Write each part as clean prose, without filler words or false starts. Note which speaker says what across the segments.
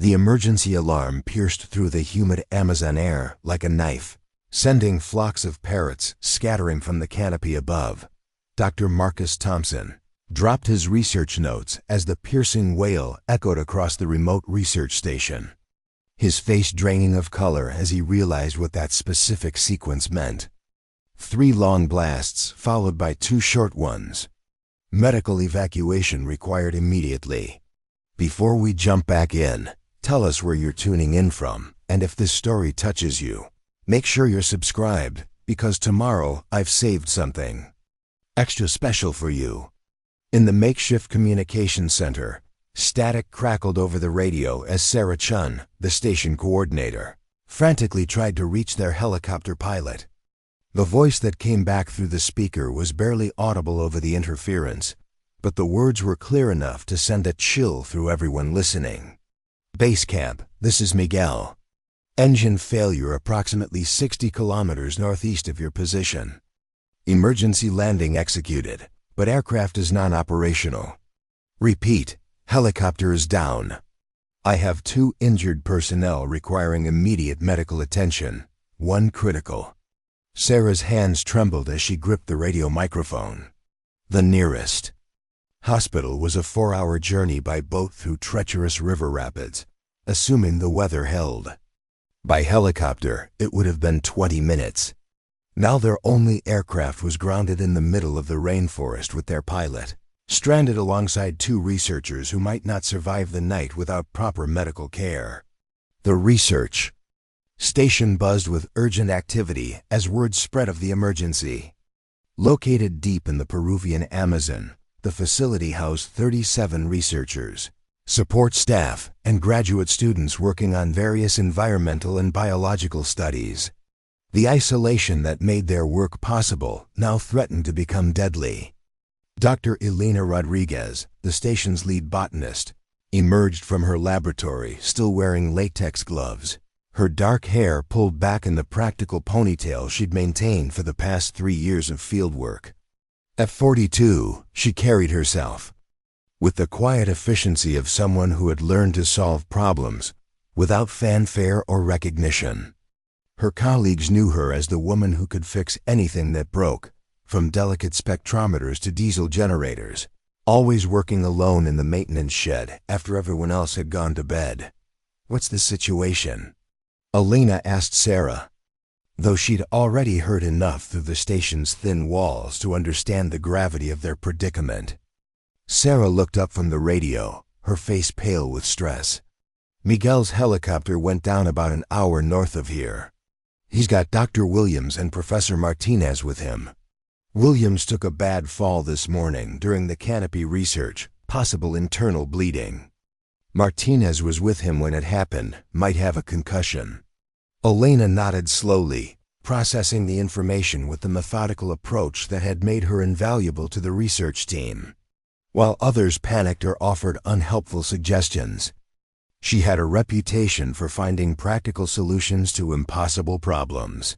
Speaker 1: The emergency alarm pierced through the humid Amazon air like a knife, sending flocks of parrots scattering from the canopy above. Dr. Marcus Thompson dropped his research notes as the piercing wail echoed across the remote research station, his face draining of color as he realized what that specific sequence meant. 3 long blasts followed by 2 short ones. Medical evacuation required immediately. Before we jump back in, tell us where you're tuning in from, and if this story touches you, make sure you're subscribed, because tomorrow I've saved something extra special for you. In the makeshift communication center, static crackled over the radio as Sarah Chen, the station coordinator, frantically tried to reach their helicopter pilot. The voice that came back through the speaker was barely audible over the interference, but the words were clear enough to send a chill through everyone listening. Base camp, this is Miguel. Engine failure approximately 60 kilometers northeast of your position. Emergency landing executed, but aircraft is non-operational. Repeat, helicopter is down. I have 2 injured personnel requiring immediate medical attention, 1 critical. Sarah's hands trembled as she gripped the radio microphone. The nearest hospital was a 4-hour journey by boat through treacherous river rapids, assuming the weather held. By helicopter, it would have been 20 minutes. Now their only aircraft was grounded in the middle of the rainforest with their pilot, stranded alongside 2 researchers who might not survive the night without proper medical care. The research station buzzed with urgent activity as word spread of the emergency. Located deep in the Peruvian Amazon, the facility housed 37 researchers, support staff, and graduate students working on various environmental and biological studies. The isolation that made their work possible now threatened to become deadly. Dr. Elena Rodriguez, the station's lead botanist, emerged from her laboratory still wearing latex gloves, her dark hair pulled back in the practical ponytail she'd maintained for the past 3 years of fieldwork. At 42, she carried herself with the quiet efficiency of someone who had learned to solve problems without fanfare or recognition. Her colleagues knew her as the woman who could fix anything that broke, from delicate spectrometers to diesel generators, always working alone in the maintenance shed after everyone else had gone to bed. "What's the situation?" Elena asked Sarah, though she'd already heard enough through the station's thin walls to understand the gravity of their predicament. Sarah looked up from the radio, her face pale with stress. "Miguel's helicopter went down about an hour north of here. He's got Dr. Williams and Professor Martinez with him. Williams took a bad fall this morning during the canopy research, possible internal bleeding. Martinez was with him when it happened, might have a concussion." Elena nodded slowly, processing the information with the methodical approach that had made her invaluable to the research team. While others panicked or offered unhelpful suggestions, she had a reputation for finding practical solutions to impossible problems.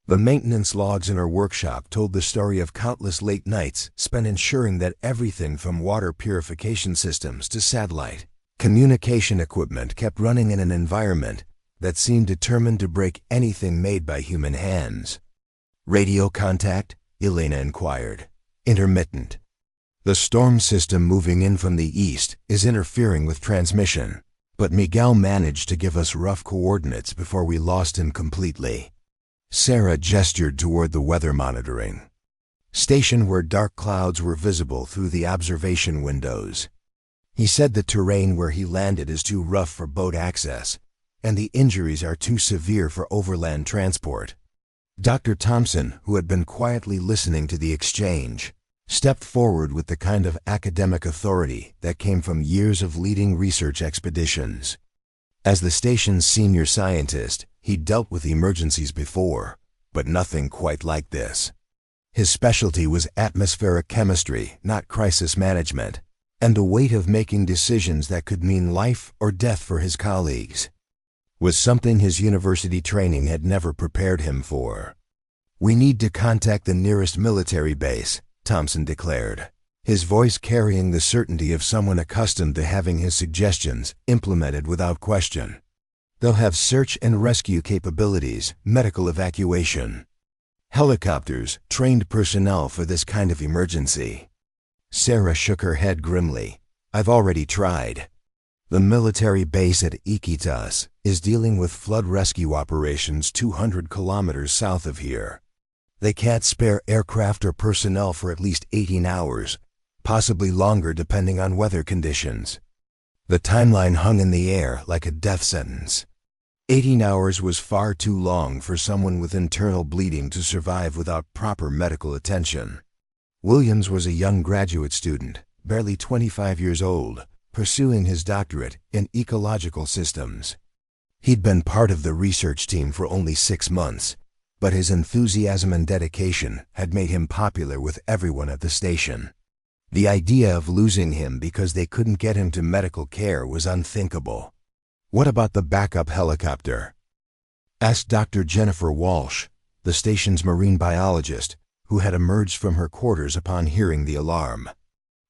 Speaker 1: The maintenance logs in her workshop told the story of countless late nights spent ensuring that everything from water purification systems to satellite communication equipment kept running in an environment that seemed determined to break anything made by human hands. "Radio contact?" Elena inquired. "Intermittent. The storm system moving in from the east is interfering with transmission, but Miguel managed to give us rough coordinates before we lost him completely." Sarah gestured toward the weather monitoring station where dark clouds were visible through the observation windows. "He said the terrain where he landed is too rough for boat access, and the injuries are too severe for overland transport." Dr. Thompson, who had been quietly listening to the exchange, stepped forward with the kind of academic authority that came from years of leading research expeditions. As the station's senior scientist, he'd dealt with emergencies before, but nothing quite like this. His specialty was atmospheric chemistry, not crisis management, and the weight of making decisions that could mean life or death for his colleagues was something his university training had never prepared him for. "We need to contact the nearest military base," Thompson declared. his voice carrying the certainty of someone accustomed to having his suggestions implemented without question. They'll have search and rescue capabilities, medical evacuation. Helicopters, trained personnel for this kind of emergency. Sarah shook her head grimly. I've already tried. The military base at Iquitas is dealing with flood rescue operations 200 kilometers south of here. They can't spare aircraft or personnel for at least 18 hours, possibly longer depending on weather conditions. The timeline hung in the air like a death sentence. 18 hours was far too long for someone with internal bleeding to survive without proper medical attention. Williams was a young graduate student, barely 25 years old, pursuing his doctorate in ecological systems. He'd been part of the research team for only 6 months, but his enthusiasm and dedication had made him popular with everyone at the station. The idea of losing him because they couldn't get him to medical care was unthinkable. What about the backup helicopter? Asked Dr. Jennifer Walsh, the station's marine biologist, who had emerged from her quarters upon hearing the alarm.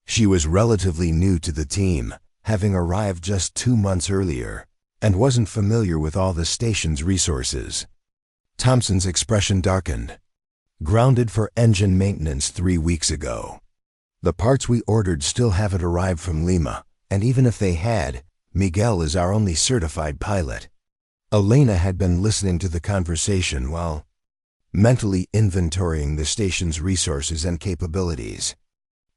Speaker 1: She was relatively new to the team, having arrived just 2 months earlier, and wasn't familiar with all the station's resources. Thompson's expression darkened. Grounded for engine maintenance 3 weeks ago. The parts we ordered still haven't arrived from Lima, and even if they had, Miguel is our only certified pilot. Elena had been listening to the conversation while mentally inventorying the station's resources and capabilities.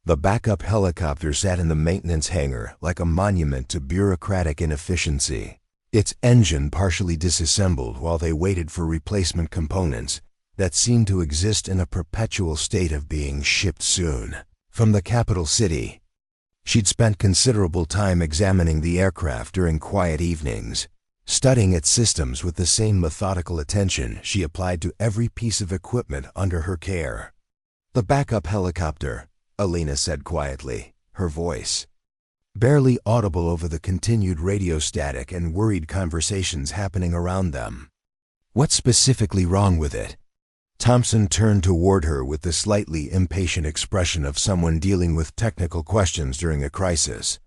Speaker 1: The backup helicopter sat in the maintenance hangar like a monument to bureaucratic inefficiency, its engine partially disassembled while they waited for replacement components that seemed to exist in a perpetual state of being shipped soon from the capital city. She'd spent considerable time examining the aircraft during quiet evenings, studying its systems with the same methodical attention she applied to every piece of equipment under her care. The backup helicopter, Elena said quietly, her voice barely audible over the continued radio static and worried conversations happening around them. What's specifically wrong with it? Thompson turned toward her with the slightly impatient expression of someone dealing with technical questions during a crisis.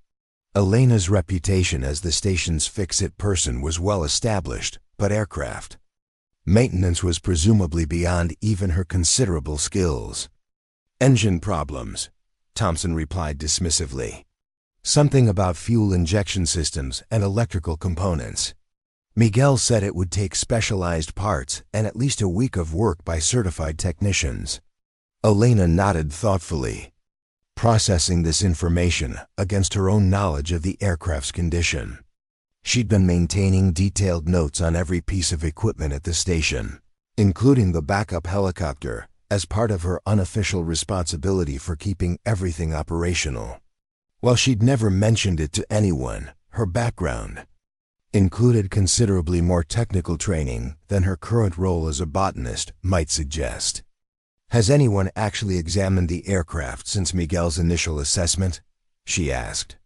Speaker 1: Elena's reputation as the station's fix-it person was well established, but aircraft maintenance was presumably beyond even her considerable skills. Engine problems, Thompson replied dismissively. Something about fuel injection systems and electrical components. Miguel said it would take specialized parts and at least a week of work by certified technicians. Elena nodded thoughtfully, processing this information against her own knowledge of the aircraft's condition. She'd been maintaining detailed notes on every piece of equipment at the station, including the backup helicopter, as part of her unofficial responsibility for keeping everything operational. While she'd never mentioned it to anyone, her background included considerably more technical training than her current role as a botanist might suggest. Has anyone actually examined the aircraft since Miguel's initial assessment? She asked.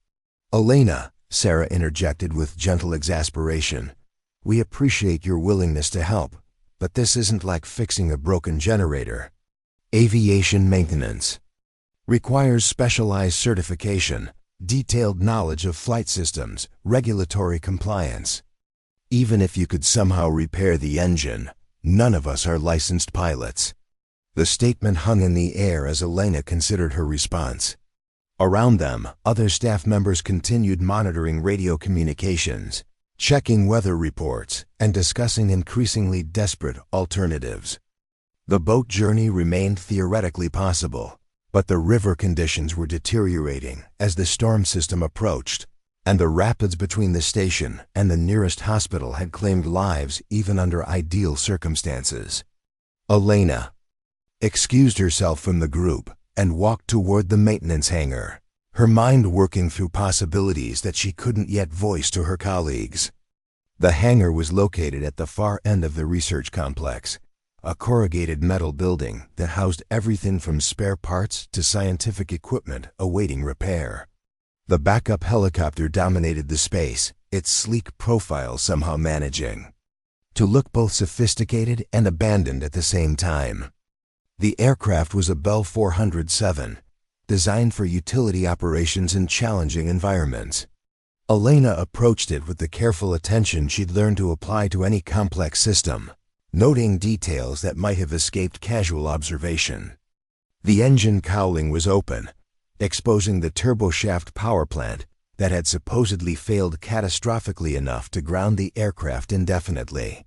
Speaker 1: Elena, Sarah interjected with gentle exasperation, we appreciate your willingness to help, but this isn't like fixing a broken generator. Aviation maintenance requires specialized certification, detailed knowledge of flight systems, regulatory compliance. Even if you could somehow repair the engine, none of us are licensed pilots. The statement hung in the air as Elena considered her response. Around them, other staff members continued monitoring radio communications, checking weather reports, and discussing increasingly desperate alternatives. The boat journey remained theoretically possible, but the river conditions were deteriorating as the storm system approached, and the rapids between the station and the nearest hospital had claimed lives even under ideal circumstances. Elena excused herself from the group and walked toward the maintenance hangar, her mind working through possibilities that she couldn't yet voice to her colleagues. The hangar was located at the far end of the research complex, a corrugated metal building that housed everything from spare parts to scientific equipment awaiting repair. The backup helicopter dominated the space, its sleek profile somehow managing to look both sophisticated and abandoned at the same time. The aircraft was a Bell 407, designed for utility operations in challenging environments. Elena approached it with the careful attention she'd learned to apply to any complex system, noting details that might have escaped casual observation. The engine cowling was open, exposing the turboshaft power plant that had supposedly failed catastrophically enough to ground the aircraft indefinitely.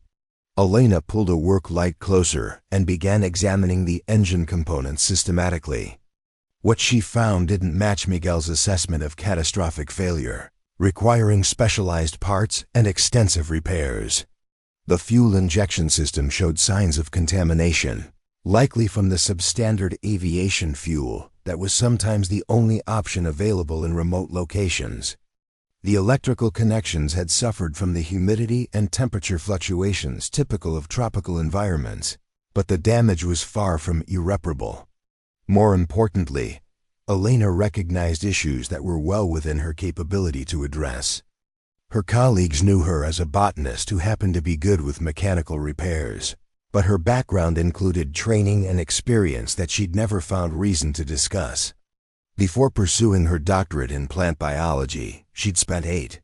Speaker 1: Elena pulled a work light closer and began examining the engine components systematically. What she found didn't match Miguel's assessment of catastrophic failure, requiring specialized parts and extensive repairs. The fuel injection system showed signs of contamination, likely from the substandard aviation fuel that was sometimes the only option available in remote locations. The electrical connections had suffered from the humidity and temperature fluctuations typical of tropical environments, but the damage was far from irreparable. More importantly, Elena recognized issues that were well within her capability to address. Her colleagues knew her as a botanist who happened to be good with mechanical repairs, but her background included training and experience that she'd never found reason to discuss. Before pursuing her doctorate in plant biology, she'd spent 8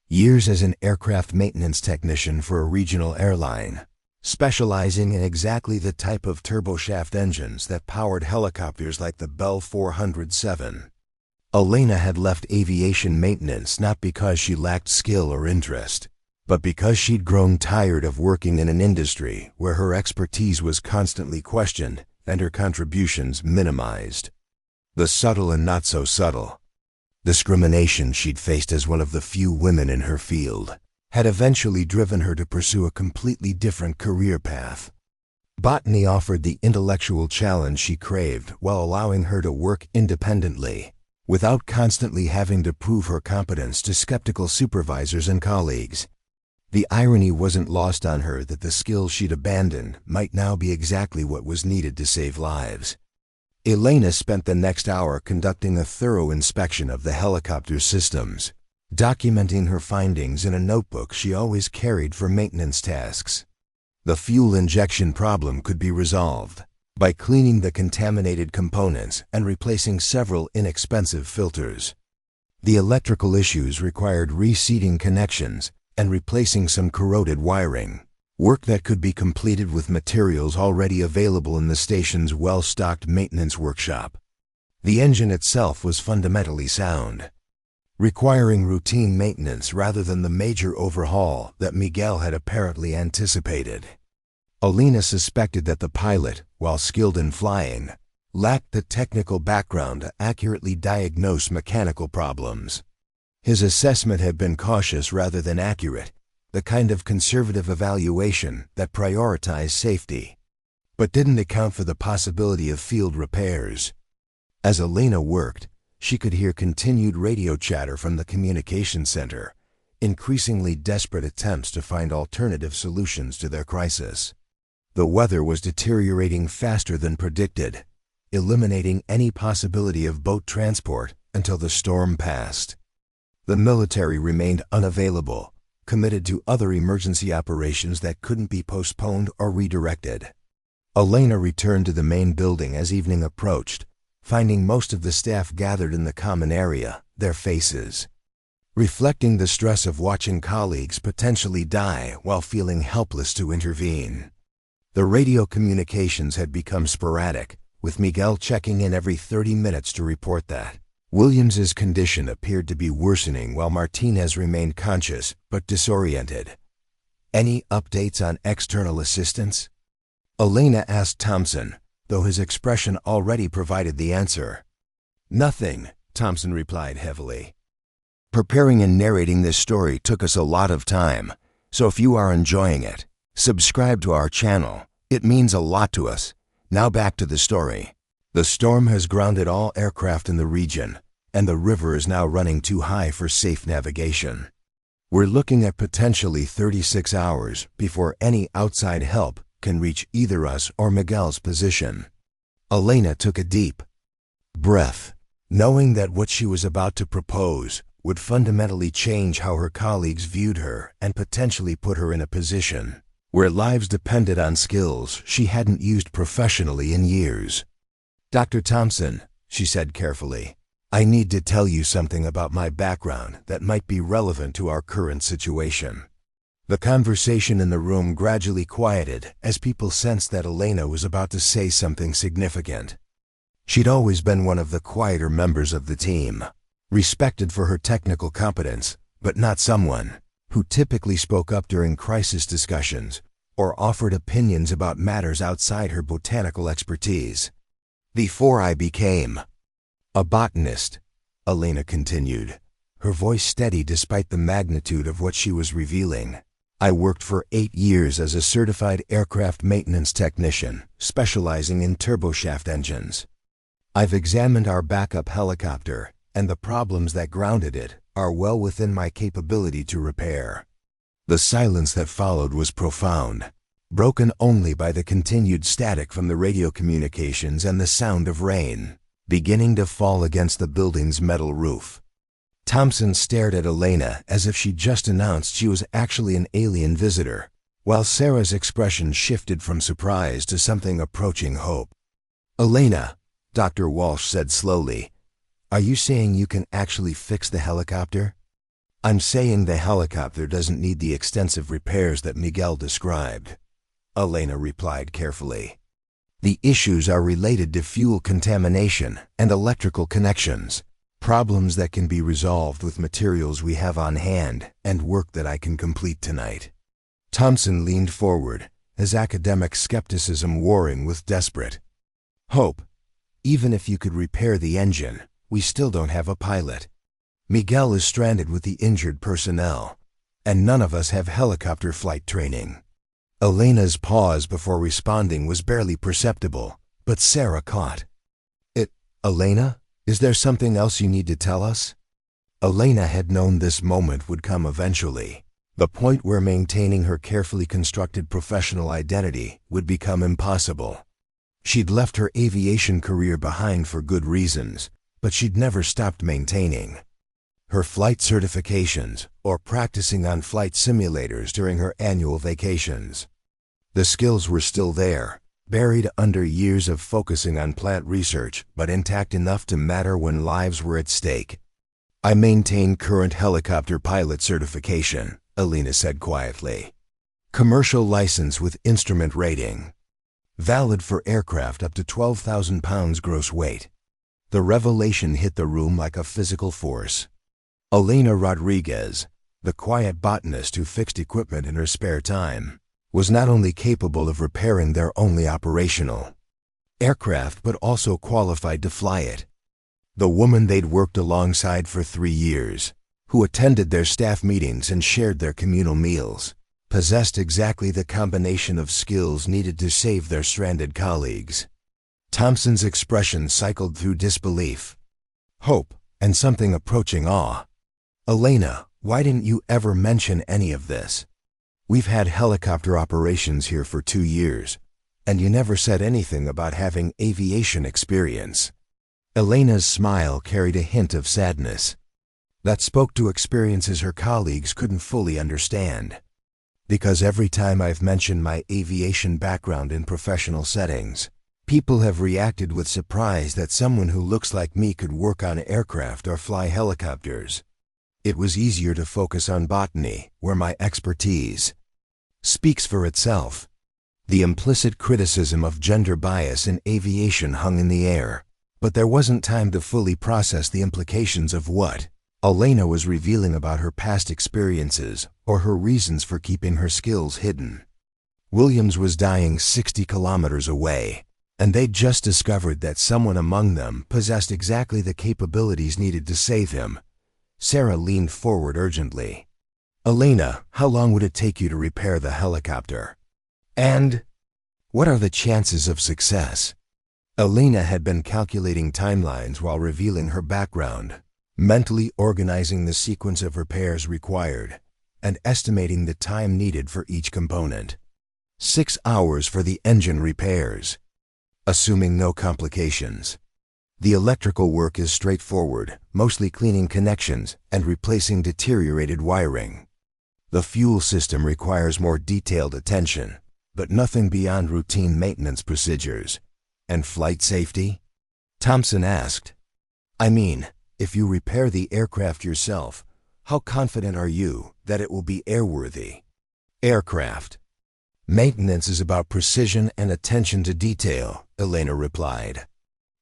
Speaker 1: years as an aircraft maintenance technician for a regional airline, specializing in exactly the type of turboshaft engines that powered helicopters like the Bell 407. Elena had left aviation maintenance not because she lacked skill or interest, but because she'd grown tired of working in an industry where her expertise was constantly questioned and her contributions minimized. The subtle and not so subtle discrimination she'd faced as one of the few women in her field had eventually driven her to pursue a completely different career path. Botany offered the intellectual challenge she craved while allowing her to work independently, without constantly having to prove her competence to skeptical supervisors and colleagues. The irony wasn't lost on her that the skills she'd abandoned might now be exactly what was needed to save lives. Elena spent the next hour conducting a thorough inspection of the helicopter's systems, documenting her findings in a notebook she always carried for maintenance tasks. The fuel injection problem could be resolved by cleaning the contaminated components and replacing several inexpensive filters. The electrical issues required reseating connections and replacing some corroded wiring, work that could be completed with materials already available in the station's well-stocked maintenance workshop. The engine itself was fundamentally sound, requiring routine maintenance rather than the major overhaul that Miguel had apparently anticipated. Elena suspected that the pilot, while skilled in flying, lacked the technical background to accurately diagnose mechanical problems. His assessment had been cautious rather than accurate, the kind of conservative evaluation that prioritized safety, but didn't account for the possibility of field repairs. As Elena worked, she could hear continued radio chatter from the communication center, increasingly desperate attempts to find alternative solutions to their crisis. The weather was deteriorating faster than predicted, eliminating any possibility of boat transport until the storm passed. The military remained unavailable, committed to other emergency operations that couldn't be postponed or redirected. Elena returned to the main building as evening approached, finding most of the staff gathered in the common area, their faces reflecting the stress of watching colleagues potentially die while feeling helpless to intervene. The radio communications had become sporadic, with Miguel checking in every 30 minutes to report that Williams's condition appeared to be worsening while Martinez remained conscious but disoriented. Any updates on external assistance? Elena asked Thompson, though his expression already provided the answer. Nothing, Thompson replied heavily. Preparing and narrating this story took us a lot of time, so if you are enjoying it, subscribe to our channel. It means a lot to us. Now back to the story. The storm has grounded all aircraft in the region, and the river is now running too high for safe navigation. We're looking at potentially 36 hours before any outside help can reach either us or Miguel's position. Elena took a deep breath, knowing that what she was about to propose would fundamentally change how her colleagues viewed her and potentially put her in a position where lives depended on skills she hadn't used professionally in years. Dr. Thompson, she said carefully. "I need to tell you something about my background that might be relevant to our current situation." The conversation in the room gradually quieted as people sensed that Elena was about to say something significant. She'd always been one of the quieter members of the team, respected for her technical competence, but not someone who typically spoke up during crisis discussions or offered opinions about matters outside her botanical expertise. "Before I became a botanist," Elena continued, her voice steady despite the magnitude of what she was revealing, "I worked for 8 years as a certified aircraft maintenance technician, specializing in turboshaft engines. I've examined our backup helicopter, and the problems that grounded it are well within my capability to repair." The silence that followed was profound, broken only by the continued static from the radio communications and the sound of rain beginning to fall against the building's metal roof. Thompson stared at Elena as if she'd just announced she was actually an alien visitor, while Sarah's expression shifted from surprise to something approaching hope. "Elena," Dr. Walsh said slowly, "are you saying you can actually fix the helicopter?" "I'm saying the helicopter doesn't need the extensive repairs that Miguel described," Elena replied carefully. "The issues are related to fuel contamination and electrical connections, problems that can be resolved with materials we have on hand and work that I can complete tonight." Thompson leaned forward, his academic skepticism warring with desperate hope. "Even if you could repair the engine, we still don't have a pilot. Miguel is stranded with the injured personnel, and none of us have helicopter flight training." Elena's pause before responding was barely perceptible, but Sarah caught it. "Elena, is there something else you need to tell us?" Elena had known this moment would come eventually, the point where maintaining her carefully constructed professional identity would become impossible. She'd left her aviation career behind for good reasons, but she'd never stopped maintaining her flight certifications or practicing on flight simulators during her annual vacations. The skills were still there, buried under years of focusing on plant research, but intact enough to matter when lives were at stake. "I maintain current helicopter pilot certification," Elena said quietly. "Commercial license with instrument rating. Valid for aircraft up to 12,000 pounds gross weight." The revelation hit the room like a physical force. Elena Rodriguez, the quiet botanist who fixed equipment in her spare time, was not only capable of repairing their only operational aircraft but also qualified to fly it. The woman they'd worked alongside for 3 years, who attended their staff meetings and shared their communal meals, possessed exactly the combination of skills needed to save their stranded colleagues. Thompson's expression cycled through disbelief, hope, and something approaching awe. "Elena, why didn't you ever mention any of this? We've had helicopter operations here for 2 years, and you never said anything about having aviation experience." Elena's smile carried a hint of sadness that spoke to experiences her colleagues couldn't fully understand. "Because every time I've mentioned my aviation background in professional settings, people have reacted with surprise that someone who looks like me could work on aircraft or fly helicopters. It was easier to focus on botany, where my expertise speaks for itself." The implicit criticism of gender bias in aviation hung in the air, but there wasn't time to fully process the implications of what Elena was revealing about her past experiences or her reasons for keeping her skills hidden. Williams was dying 60 kilometers away, and they'd just discovered that someone among them possessed exactly the capabilities needed to save him. Sarah leaned forward urgently. "Elena, how long would it take you to repair the helicopter? And what are the chances of success?" Elena had been calculating timelines while revealing her background, mentally organizing the sequence of repairs required, and estimating the time needed for each component. 6 hours for the engine repairs, assuming no complications. The electrical work is straightforward, mostly cleaning connections and replacing deteriorated wiring. The fuel system requires more detailed attention, but nothing beyond routine maintenance procedures. And flight safety? Thompson asked. I mean, if you repair the aircraft yourself, how confident are you that it will be airworthy? Aircraft. Maintenance is about precision and attention to detail, Elena replied.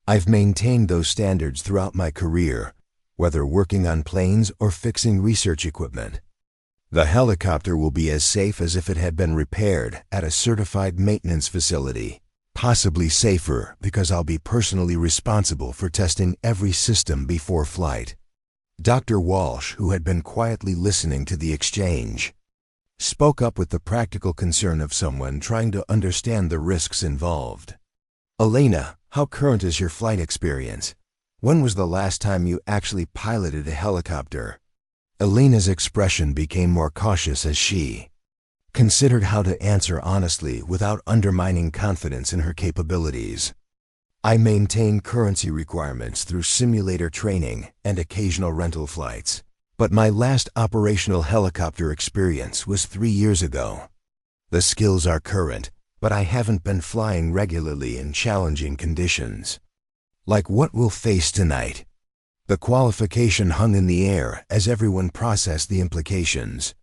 Speaker 1: I've maintained those standards throughout my career, whether working on planes or fixing research equipment. The helicopter will be as safe as if it had been repaired at a certified maintenance facility. Possibly safer because I'll be personally responsible for testing every system before flight. Dr. Walsh, who had been quietly listening to the exchange, spoke up with the practical concern of someone trying to understand the risks involved. Elena, how current is your flight experience? When was the last time you actually piloted a helicopter? Elena's expression became more cautious as she considered how to answer honestly without undermining confidence in her capabilities. I maintain currency requirements through simulator training and occasional rental flights, but my last operational helicopter experience was 3 years ago. The skills are current, but I haven't been flying regularly in challenging conditions. Like what we'll face tonight. The qualification hung in the air as everyone processed the implications.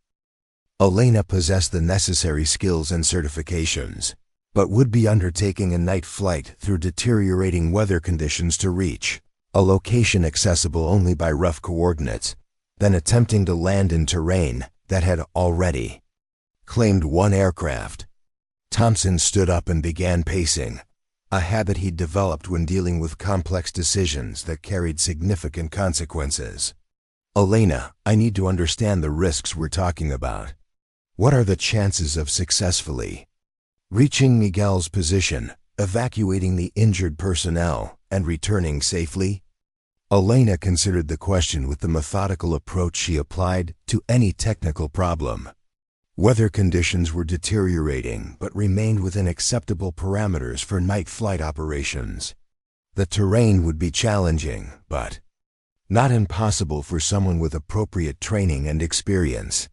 Speaker 1: Elena possessed the necessary skills and certifications, but would be undertaking a night flight through deteriorating weather conditions to reach a location accessible only by rough coordinates, then attempting to land in terrain that had already claimed one aircraft. Thompson stood up and began pacing, a habit he'd developed when dealing with complex decisions that carried significant consequences. Elena, I need to understand the risks we're talking about. What are the chances of successfully reaching Miguel's position, evacuating the injured personnel, and returning safely? Elena considered the question with the methodical approach she applied to any technical problem. Weather conditions were deteriorating but remained within acceptable parameters for night flight operations. The terrain would be challenging, but not impossible for someone with appropriate training and experience.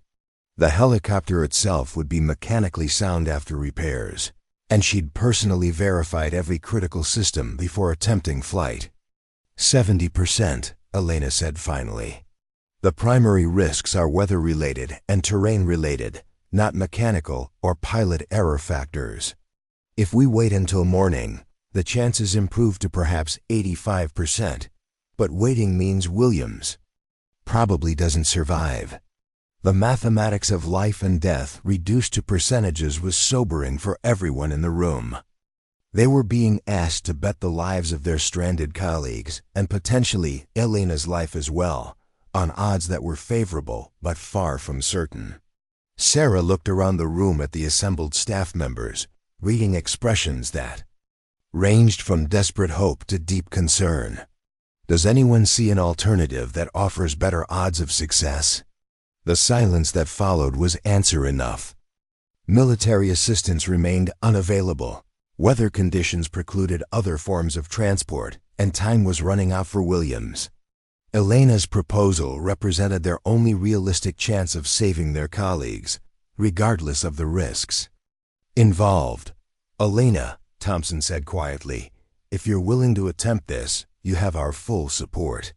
Speaker 1: The helicopter itself would be mechanically sound after repairs, and she'd personally verified every critical system before attempting flight. 70%, Elena said finally. The primary risks are weather-related and terrain-related, not mechanical or pilot error factors. If we wait until morning, the chances improve to perhaps 85%, but waiting means Williams probably doesn't survive. The mathematics of life and death reduced to percentages was sobering for everyone in the room. They were being asked to bet the lives of their stranded colleagues, and potentially Elena's life as well, on odds that were favorable but far from certain. Sarah looked around the room at the assembled staff members, reading expressions that ranged from desperate hope to deep concern. Does anyone see an alternative that offers better odds of success? The silence that followed was answer enough. Military assistance remained unavailable. Weather conditions precluded other forms of transport, and time was running out for Williams. Elena's proposal represented their only realistic chance of saving their colleagues, regardless of the risks involved. Elena, Thompson said quietly, if you're willing to attempt this, you have our full support.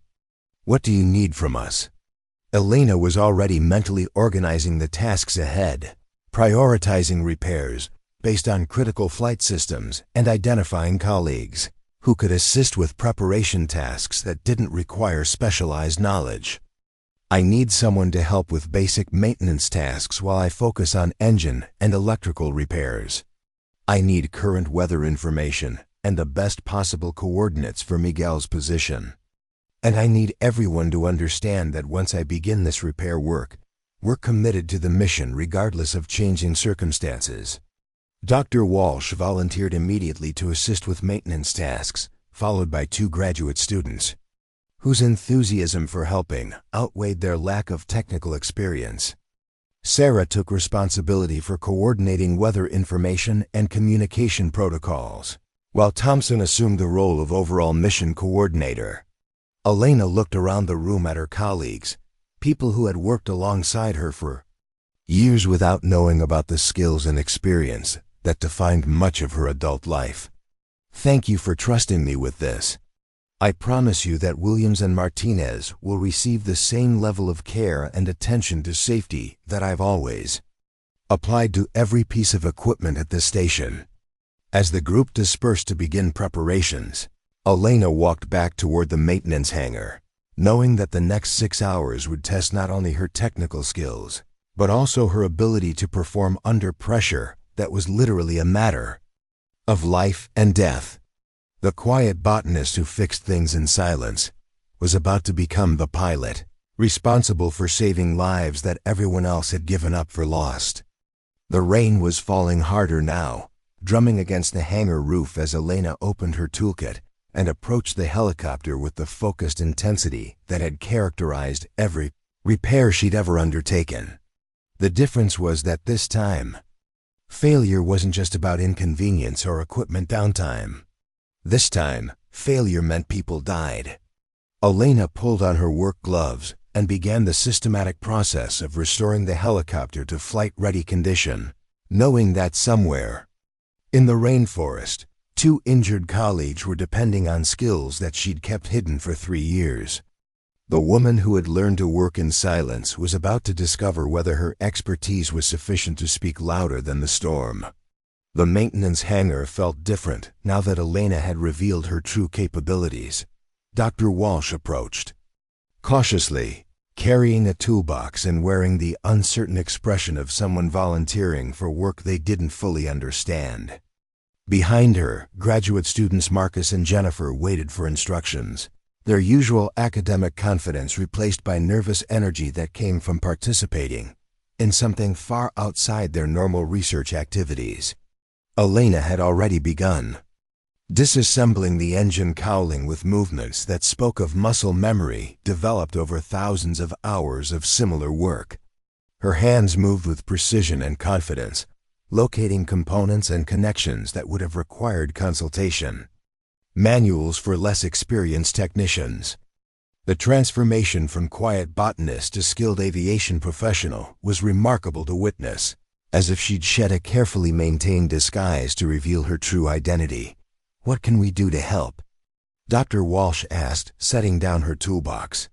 Speaker 1: What do you need from us? Elena was already mentally organizing the tasks ahead, prioritizing repairs based on critical flight systems and identifying colleagues who could assist with preparation tasks that didn't require specialized knowledge. I need someone to help with basic maintenance tasks while I focus on engine and electrical repairs. I need current weather information and the best possible coordinates for Miguel's position. And I need everyone to understand that once I begin this repair work, we're committed to the mission regardless of changing circumstances. Dr. Walsh volunteered immediately to assist with maintenance tasks, followed by 2 graduate students, whose enthusiasm for helping outweighed their lack of technical experience. Sarah took responsibility for coordinating weather information and communication protocols, while Thompson assumed the role of overall mission coordinator. Elena looked around the room at her colleagues, people who had worked alongside her for years without knowing about the skills and experience that defined much of her adult life. Thank you for trusting me with this. I promise you that Williams and Martinez will receive the same level of care and attention to safety that I've always applied to every piece of equipment at this station." As the group dispersed to begin preparations, Elena walked back toward the maintenance hangar, knowing that the next 6 hours would test not only her technical skills, but also her ability to perform under pressure that was literally a matter of life and death. The quiet botanist who fixed things in silence was about to become the pilot, responsible for saving lives that everyone else had given up for lost. The rain was falling harder now, drumming against the hangar roof as Elena opened her toolkit and approached the helicopter with the focused intensity that had characterized every repair she'd ever undertaken. The difference was that this time, failure wasn't just about inconvenience or equipment downtime. This time, failure meant people died. Elena pulled on her work gloves and began the systematic process of restoring the helicopter to flight-ready condition, knowing that somewhere in the rainforest, 2 injured colleagues were depending on skills that she'd kept hidden for 3 years. The woman who had learned to work in silence was about to discover whether her expertise was sufficient to speak louder than the storm. The maintenance hangar felt different now that Elena had revealed her true capabilities. Dr. Walsh approached, cautiously, carrying a toolbox and wearing the uncertain expression of someone volunteering for work they didn't fully understand. Behind her, graduate students Marcus and Jennifer waited for instructions, their usual academic confidence replaced by nervous energy that came from participating in something far outside their normal research activities. Elena had already begun disassembling the engine cowling with movements that spoke of muscle memory developed over thousands of hours of similar work. Her hands moved with precision and confidence, locating components and connections that would have required consultation. Manuals for less experienced technicians. The transformation from quiet botanist to skilled aviation professional was remarkable to witness, as if she'd shed a carefully maintained disguise to reveal her true identity. "What can we do to help?" Dr. Walsh asked, setting down her toolbox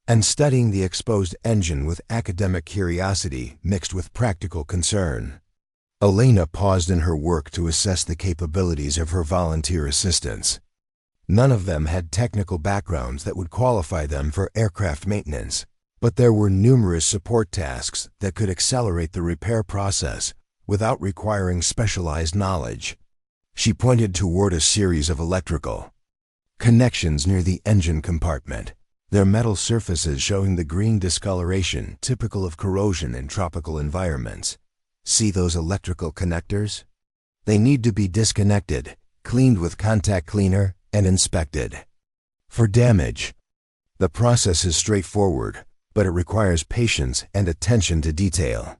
Speaker 1: and studying the exposed engine with academic curiosity mixed with practical concern. Elena paused in her work to assess the capabilities of her volunteer assistants. None of them had technical backgrounds that would qualify them for aircraft maintenance, but there were numerous support tasks that could accelerate the repair process without requiring specialized knowledge. She pointed toward a series of electrical connections near the engine compartment, their metal surfaces showing the green discoloration typical of corrosion in tropical environments. "See those electrical connectors? They need to be disconnected, cleaned with contact cleaner, and inspected for damage." The process is straightforward, but it requires patience and attention to detail.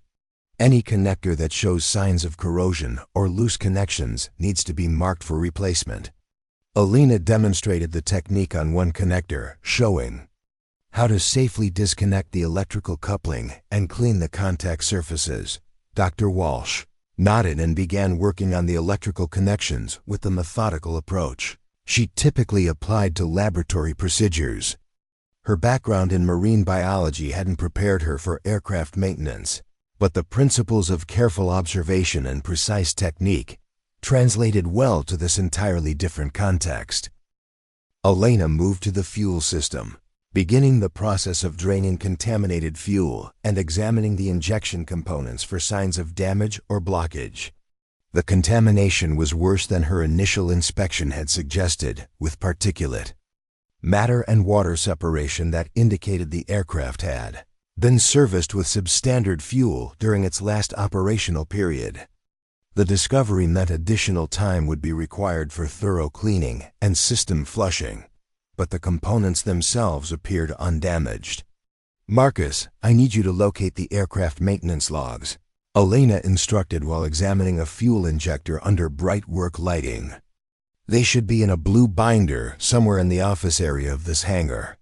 Speaker 1: Any connector that shows signs of corrosion or loose connections needs to be marked for replacement. Elena demonstrated the technique on one connector, showing how to safely disconnect the electrical coupling and clean the contact surfaces. Dr. Walsh nodded and began working on the electrical connections with the methodical approach she typically applied to laboratory procedures. Her background in marine biology hadn't prepared her for aircraft maintenance, but the principles of careful observation and precise technique translated well to this entirely different context. Elena moved to the fuel system, beginning the process of draining contaminated fuel and examining the injection components for signs of damage or blockage. The contamination was worse than her initial inspection had suggested, with particulate matter and water separation that indicated the aircraft had been serviced with substandard fuel during its last operational period. The discovery meant additional time would be required for thorough cleaning and system flushing, but the components themselves appeared undamaged. "Marcus, I need you to locate the aircraft maintenance logs," Elena instructed while examining a fuel injector under bright work lighting. "They should be in a blue binder somewhere in the office area of this hangar.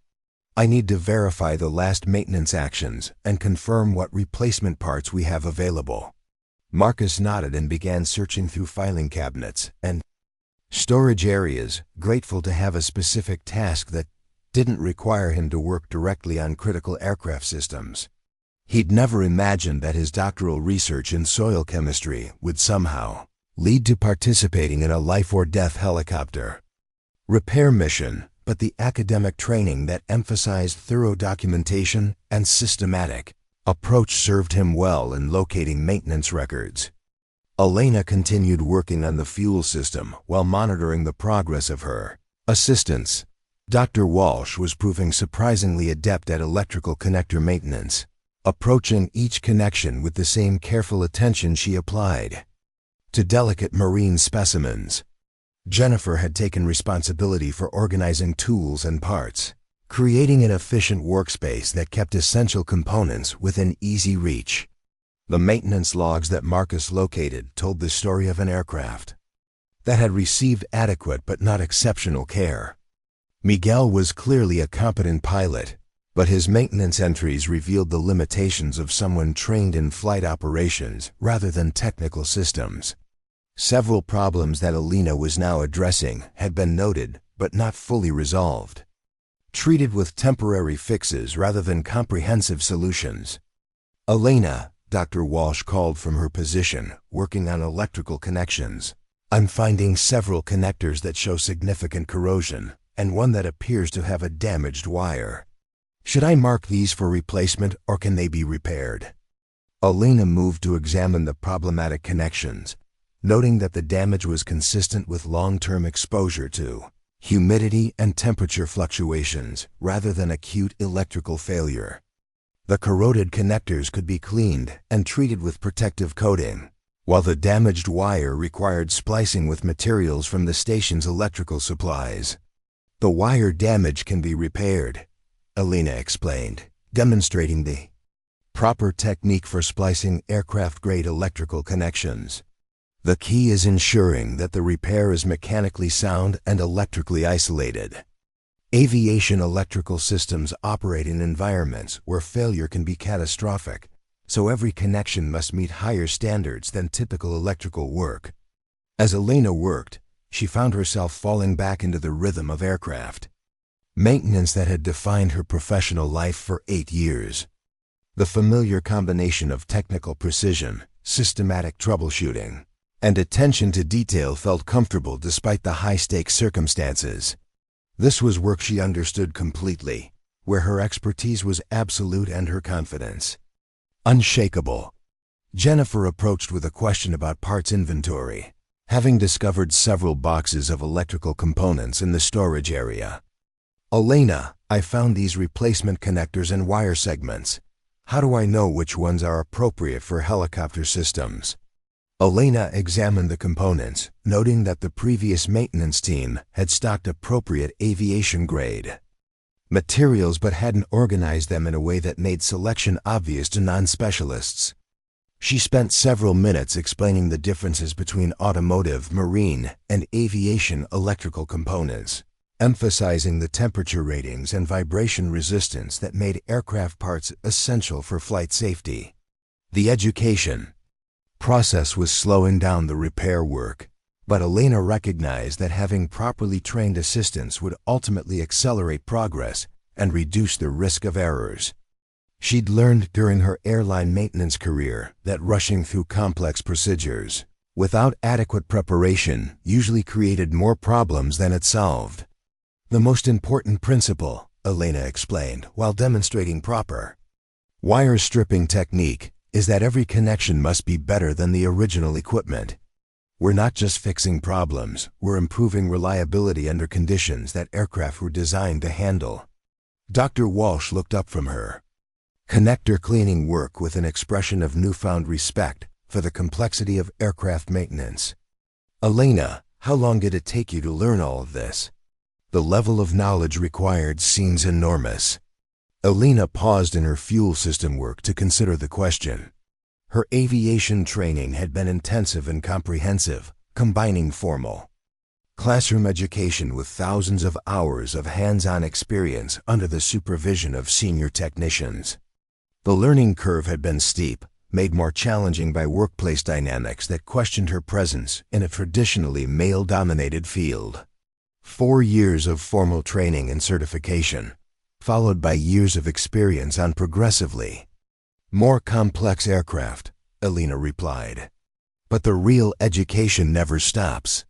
Speaker 1: I need to verify the last maintenance actions and confirm what replacement parts we have available." Marcus nodded and began searching through filing cabinets and storage areas, grateful to have a specific task that didn't require him to work directly on critical aircraft systems. He'd never imagined that his doctoral research in soil chemistry would somehow lead to participating in a life-or-death helicopter repair mission, but the academic training that emphasized thorough documentation and systematic approach served him well in locating maintenance records. Elena continued working on the fuel system while monitoring the progress of her assistants. Dr. Walsh was proving surprisingly adept at electrical connector maintenance, approaching each connection with the same careful attention she applied to delicate marine specimens. Jennifer had taken responsibility for organizing tools and parts, creating an efficient workspace that kept essential components within easy reach. The maintenance logs that Marcus located told the story of an aircraft that had received adequate but not exceptional care. Miguel was clearly a competent pilot, but his maintenance entries revealed the limitations of someone trained in flight operations rather than technical systems. Several problems that Elena was now addressing had been noted but not fully resolved, treated with temporary fixes rather than comprehensive solutions. "Elena," Dr. Walsh called from her position, working on electrical connections, "I'm finding several connectors that show significant corrosion, and one that appears to have a damaged wire. Should I mark these for replacement, or can they be repaired?" Elena moved to examine the problematic connections, noting that the damage was consistent with long-term exposure to humidity and temperature fluctuations rather than acute electrical failure. The corroded connectors could be cleaned and treated with protective coating, while the damaged wire required splicing with materials from the station's electrical supplies. "The wire damage can be repaired," Elena explained, demonstrating the proper technique for splicing aircraft-grade electrical connections. "The key is ensuring that the repair is mechanically sound and electrically isolated. Aviation electrical systems operate in environments where failure can be catastrophic, so every connection must meet higher standards than typical electrical work." As Elena worked, she found herself falling back into the rhythm of aircraft maintenance that had defined her professional life for 8 years. The familiar combination of technical precision, systematic troubleshooting, and attention to detail felt comfortable despite the high-stakes circumstances. This was work she understood completely, where her expertise was absolute and her confidence unshakable. Jennifer approached with a question about parts inventory, having discovered several boxes of electrical components in the storage area. "Elena, I found these replacement connectors and wire segments. How do I know which ones are appropriate for helicopter systems?" Elena examined the components, noting that the previous maintenance team had stocked appropriate aviation-grade materials but hadn't organized them in a way that made selection obvious to non-specialists. She spent several minutes explaining the differences between automotive, marine, and aviation electrical components, emphasizing the temperature ratings and vibration resistance that made aircraft parts essential for flight safety. The education process was slowing down the repair work, but Elena recognized that having properly trained assistants would ultimately accelerate progress and reduce the risk of errors. She'd learned during her airline maintenance career that rushing through complex procedures without adequate preparation usually created more problems than it solved. "The most important principle," Elena explained while demonstrating proper wire stripping technique, "is that every connection must be better than the original equipment. We're not just fixing problems, we're improving reliability under conditions that aircraft were designed to handle." Dr. Walsh looked up from her connector cleaning work with an expression of newfound respect for the complexity of aircraft maintenance. "Elena, how long did it take you to learn all of this? The level of knowledge required seems enormous." Elena paused in her fuel system work to consider the question. Her aviation training had been intensive and comprehensive, combining formal classroom education with thousands of hours of hands-on experience under the supervision of senior technicians. The learning curve had been steep, made more challenging by workplace dynamics that questioned her presence in a traditionally male-dominated field. 4 years of formal training and certification, followed by years of experience on progressively more complex aircraft, Alina replied. But the real education never stops.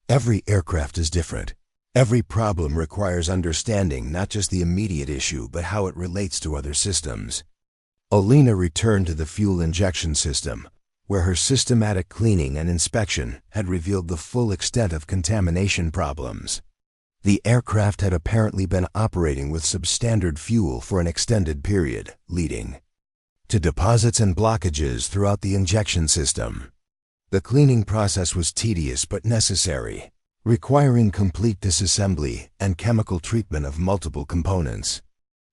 Speaker 1: Every aircraft is different. Every problem requires understanding not just the immediate issue, but how it relates to other systems. Alina returned to the fuel injection system, where her systematic cleaning and inspection had revealed the full extent of contamination problems. The aircraft had apparently been operating with substandard fuel for an extended period, leading to deposits and blockages throughout the injection system. The cleaning process was tedious but necessary, requiring complete disassembly and chemical treatment of multiple components.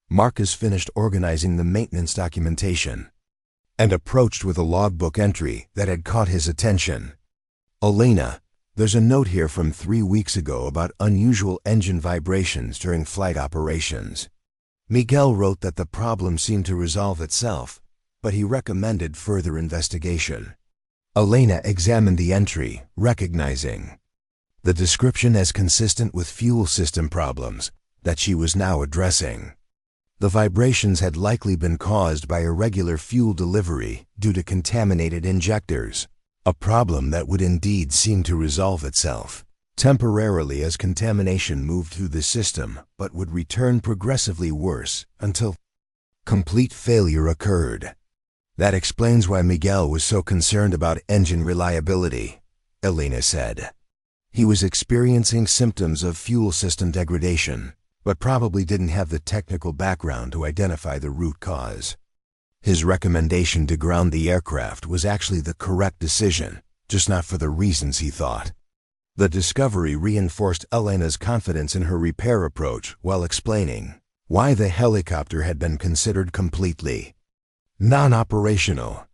Speaker 1: Marcus finished organizing the maintenance documentation and approached with a logbook entry that had caught his attention. "Alina, there's a note here from 3 weeks ago about unusual engine vibrations during flight operations. Miguel wrote that the problem seemed to resolve itself, but he recommended further investigation." Alina examined the entry, recognizing the description as consistent with fuel system problems that she was now addressing. The vibrations had likely been caused by irregular fuel delivery due to contaminated injectors, a problem that would indeed seem to resolve itself temporarily as contamination moved through the system, but would return progressively worse until complete failure occurred. "That explains why Miguel was so concerned about engine reliability," Alina said. "He was experiencing symptoms of fuel system degradation, but probably didn't have the technical background to identify the root cause. His recommendation to ground the aircraft was actually the correct decision, just not for the reasons he thought." The discovery reinforced Alina's confidence in her repair approach while explaining why the helicopter had been considered completely non-operational.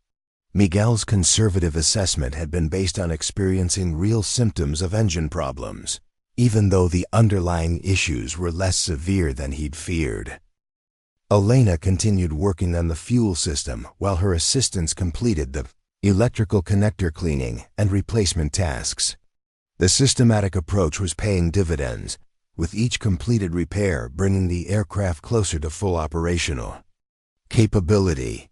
Speaker 1: Miguel's conservative assessment had been based on experiencing real symptoms of engine problems, even though the underlying issues were less severe than he'd feared. Alina continued working on the fuel system while her assistants completed the electrical connector cleaning and replacement tasks. The systematic approach was paying dividends, with each completed repair bringing the aircraft closer to full operational capability.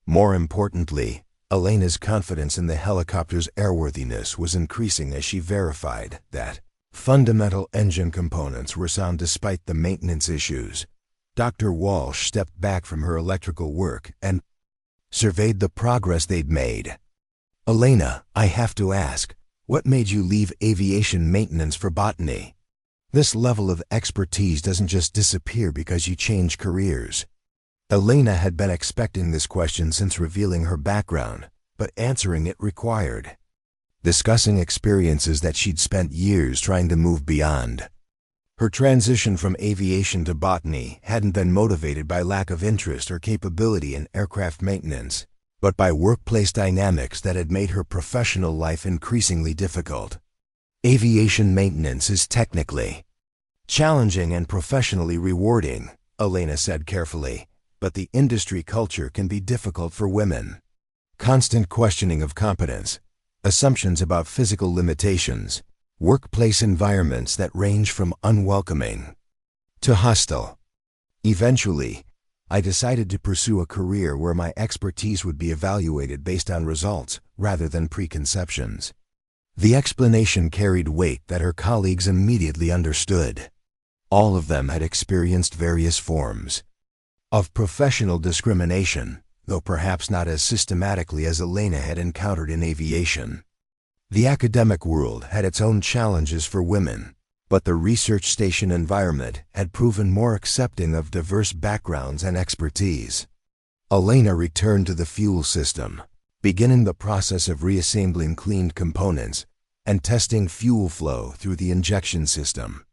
Speaker 1: More importantly, Alina's confidence in the helicopter's airworthiness was increasing as she verified that fundamental engine components were sound despite the maintenance issues. Dr. Walsh stepped back from her electrical work and surveyed the progress they'd made. "Alina, I have to ask, what made you leave aviation maintenance for botany? This level of expertise doesn't just disappear because you change careers." Alina had been expecting this question since revealing her background, but answering it required discussing experiences that she'd spent years trying to move beyond. Her transition from aviation to botany hadn't been motivated by lack of interest or capability in aircraft maintenance, but by workplace dynamics that had made her professional life increasingly difficult. "Aviation maintenance is technically challenging and professionally rewarding," Alina said carefully, "but the industry culture can be difficult for women. Constant questioning of competence, assumptions about physical limitations, workplace environments that range from unwelcoming to hostile. Eventually, I decided to pursue a career where my expertise would be evaluated based on results rather than preconceptions." The explanation carried weight that her colleagues immediately understood. All of them had experienced various forms of professional discrimination, though perhaps not as systematically as Alina had encountered in aviation. The academic world had its own challenges for women, but the research station environment had proven more accepting of diverse backgrounds and expertise. Alina returned to the fuel system, beginning the process of reassembling cleaned components and testing fuel flow through the injection system.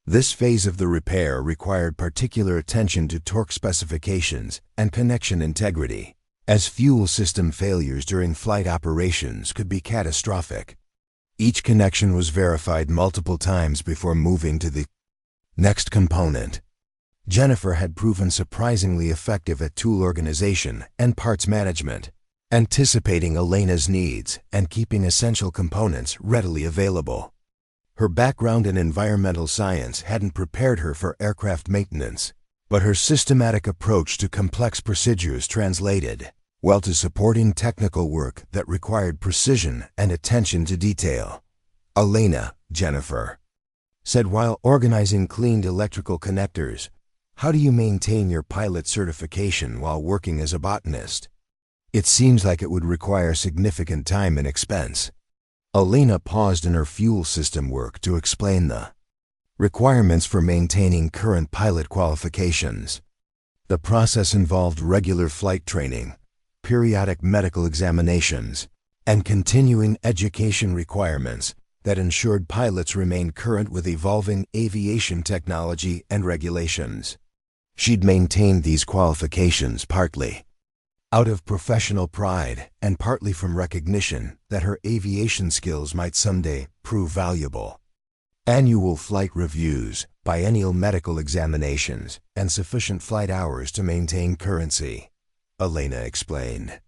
Speaker 1: This phase of the repair required particular attention to torque specifications and connection integrity, as fuel system failures during flight operations could be catastrophic. Each connection was verified multiple times before moving to the next component. Jennifer had proven surprisingly effective at tool organization and parts management, anticipating Elena's needs and keeping essential components readily available. Her background in environmental science hadn't prepared her for aircraft maintenance, but her systematic approach to complex procedures translated well to supporting technical work that required precision and attention to detail. Elena, Jennifer, said while organizing cleaned electrical connectors, "How do you maintain your pilot certification while working as a botanist? It seems like it would require significant time and expense." Elena paused in her fuel system work to explain the requirements for maintaining current pilot qualifications. The process involved regular flight training, periodic medical examinations, and continuing education requirements that ensured pilots remained current with evolving aviation technology and regulations. She'd maintained these qualifications partly out of professional pride and partly from recognition that her aviation skills might someday prove valuable. Annual flight reviews, biennial medical examinations, and sufficient flight hours to maintain currency, Elena explained.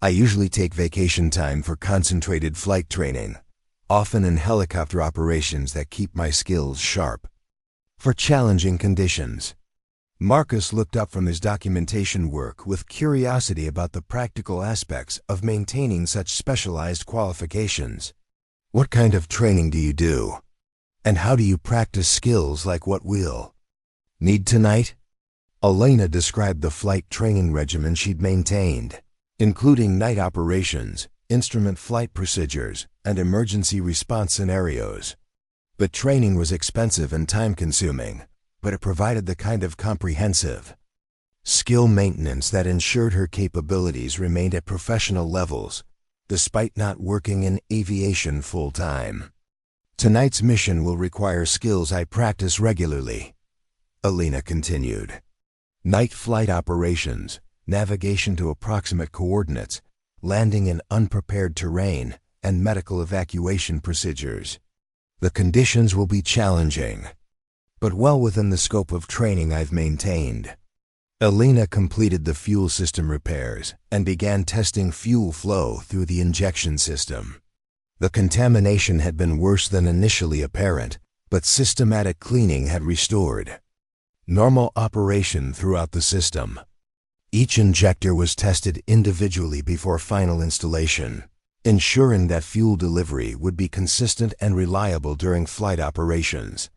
Speaker 1: "I usually take vacation time for concentrated flight training, often in helicopter operations that keep my skills sharp for challenging conditions." Marcus looked up from his documentation work with curiosity about the practical aspects of maintaining such specialized qualifications. "What kind of training do you do? And how do you practice skills like what we'll need tonight?" Elena described the flight training regimen she'd maintained, including night operations, instrument flight procedures, and emergency response scenarios. The training was expensive and time-consuming, but it provided the kind of comprehensive skill maintenance that ensured her capabilities remained at professional levels, despite not working in aviation full-time. "Tonight's mission will require skills I practice regularly," Elena continued. "Night flight operations, navigation to approximate coordinates, landing in unprepared terrain, and medical evacuation procedures. The conditions will be challenging, but well within the scope of training I've maintained." Elena completed the fuel system repairs and began testing fuel flow through the injection system. The contamination had been worse than initially apparent, but systematic cleaning had restored normal operation throughout the system. Each injector was tested individually before final installation, ensuring that fuel delivery would be consistent and reliable during flight operations.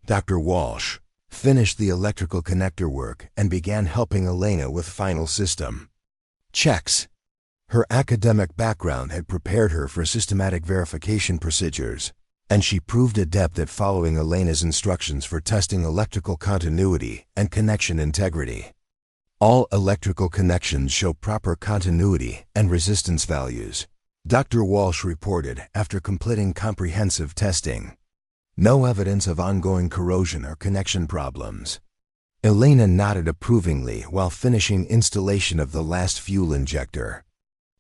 Speaker 1: Dr. Walsh finished the electrical connector work and began helping Elena with final system checks. Her academic background had prepared her for systematic verification procedures, and she proved adept at following Elena's instructions for testing electrical continuity and connection integrity. "All electrical connections show proper continuity and resistance values," Dr. Walsh reported after completing comprehensive testing. "No evidence of ongoing corrosion or connection problems." Elena nodded approvingly while finishing installation of the last fuel injector.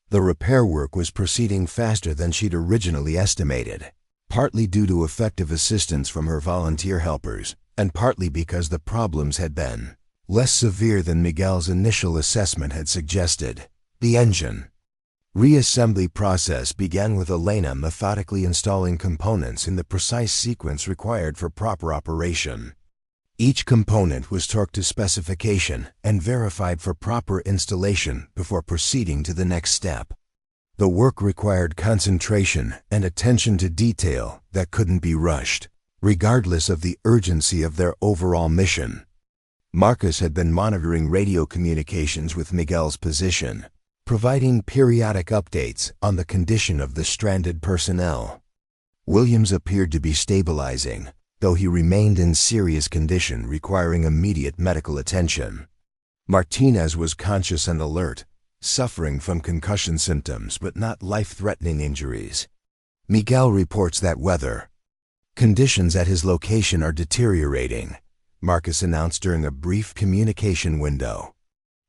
Speaker 1: The repair work was proceeding faster than she'd originally estimated, partly due to effective assistance from her volunteer helpers, and partly because the problems had been less severe than Miguel's initial assessment had suggested. The engine reassembly process began with Elena methodically installing components in the precise sequence required for proper operation. Each component was torqued to specification and verified for proper installation before proceeding to the next step. The work required concentration and attention to detail that couldn't be rushed, regardless of the urgency of their overall mission. Marcus had been monitoring radio communications with Miguel's position, providing periodic updates on the condition of the stranded personnel. Williams appeared to be stabilizing, though he remained in serious condition requiring immediate medical attention. Martinez was conscious and alert, suffering from concussion symptoms but not life-threatening injuries. Miguel reports that weather conditions at his location are deteriorating, Marcus announced during a brief communication window.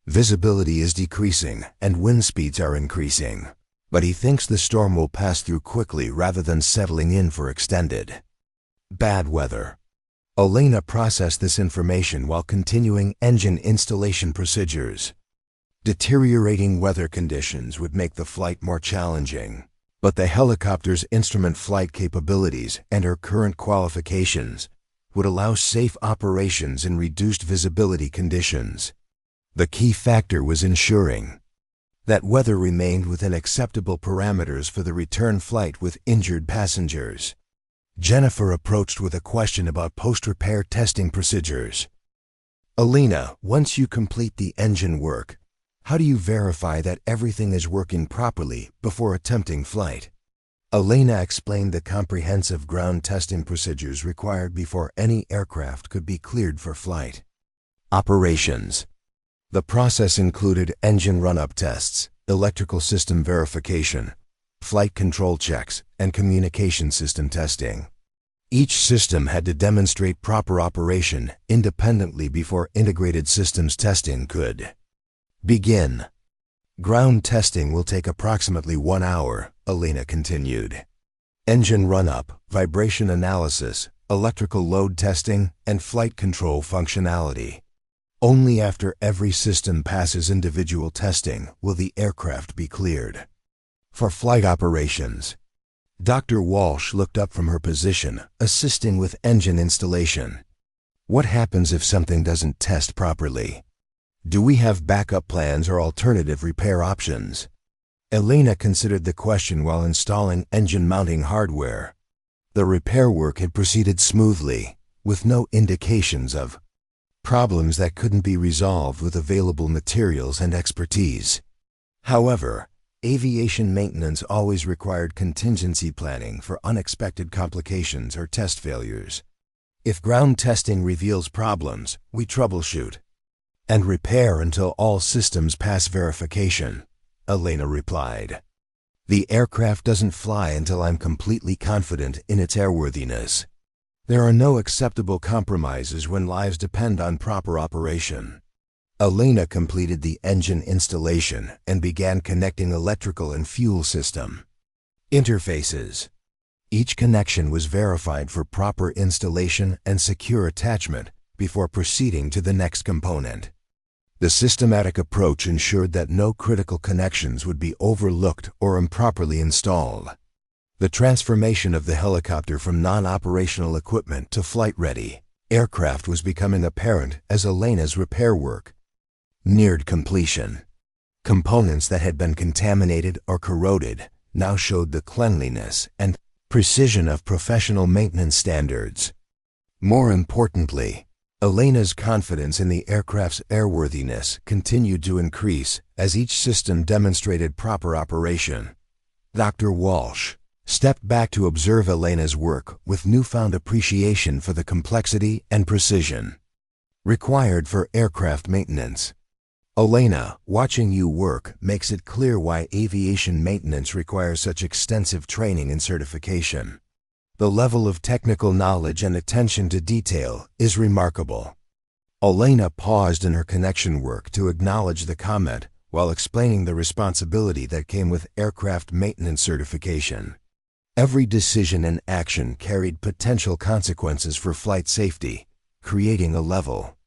Speaker 1: Visibility is decreasing and wind speeds are increasing, but he thinks the storm will pass through quickly rather than settling in for extended bad weather. Elena processed this information while continuing engine installation procedures. Deteriorating weather conditions would make the flight more challenging, but the helicopter's instrument flight capabilities and her current qualifications would allow safe operations in reduced visibility conditions. The key factor was ensuring that weather remained within acceptable parameters for the return flight with injured passengers. Jennifer approached with a question about post-repair testing procedures. Elena, once you complete the engine work, how do you verify that everything is working properly before attempting flight? Elena explained the comprehensive ground testing procedures required before any aircraft could be cleared for flight. Operations. The process included engine run-up tests, electrical system verification, flight control checks, and communication system testing. Each system had to demonstrate proper operation independently before integrated systems testing could begin. Ground testing will take approximately 1 hour, Elena continued. Engine run-up, vibration analysis, electrical load testing, and flight control functionality. Only after every system passes individual testing will the aircraft be cleared for flight operations. Dr. Walsh looked up from her position, assisting with engine installation. What happens if something doesn't test properly? Do we have backup plans or alternative repair options? Elena considered the question while installing engine mounting hardware. The repair work had proceeded smoothly, with no indications of problems that couldn't be resolved with available materials and expertise. However, aviation maintenance always required contingency planning for unexpected complications or test failures. If ground testing reveals problems, we troubleshoot and repair until all systems pass verification, Elena replied. The aircraft doesn't fly until I'm completely confident in its airworthiness. There are no acceptable compromises when lives depend on proper operation. Elena completed the engine installation and began connecting electrical and fuel system interfaces. Each connection was verified for proper installation and secure attachment before proceeding to the next component. The systematic approach ensured that no critical connections would be overlooked or improperly installed. The transformation of the helicopter from non-operational equipment to flight-ready aircraft was becoming apparent as Elena's repair work neared completion. Components that had been contaminated or corroded now showed the cleanliness and precision of professional maintenance standards. More importantly, Elena's confidence in the aircraft's airworthiness continued to increase as each system demonstrated proper operation. Dr. Walsh stepped back to observe Elena's work with newfound appreciation for the complexity and precision required for aircraft maintenance. Elena, watching you work makes it clear why aviation maintenance requires such extensive training and certification. The level of technical knowledge and attention to detail is remarkable. Elena paused in her connection work to acknowledge the comment while explaining the responsibility that came with aircraft maintenance certification. Every decision and action carried potential consequences for flight safety, creating a level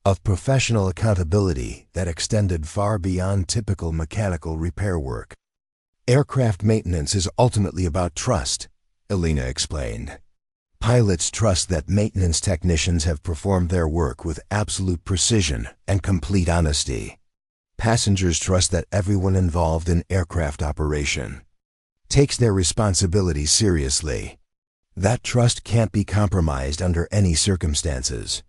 Speaker 1: of professional accountability that extended far beyond typical mechanical repair work. Aircraft maintenance is ultimately about trust, Elena explained. Pilots trust that maintenance technicians have performed their work with absolute precision and complete honesty. Passengers trust that everyone involved in aircraft operation takes their responsibilities seriously. That trust can't be compromised under any circumstances.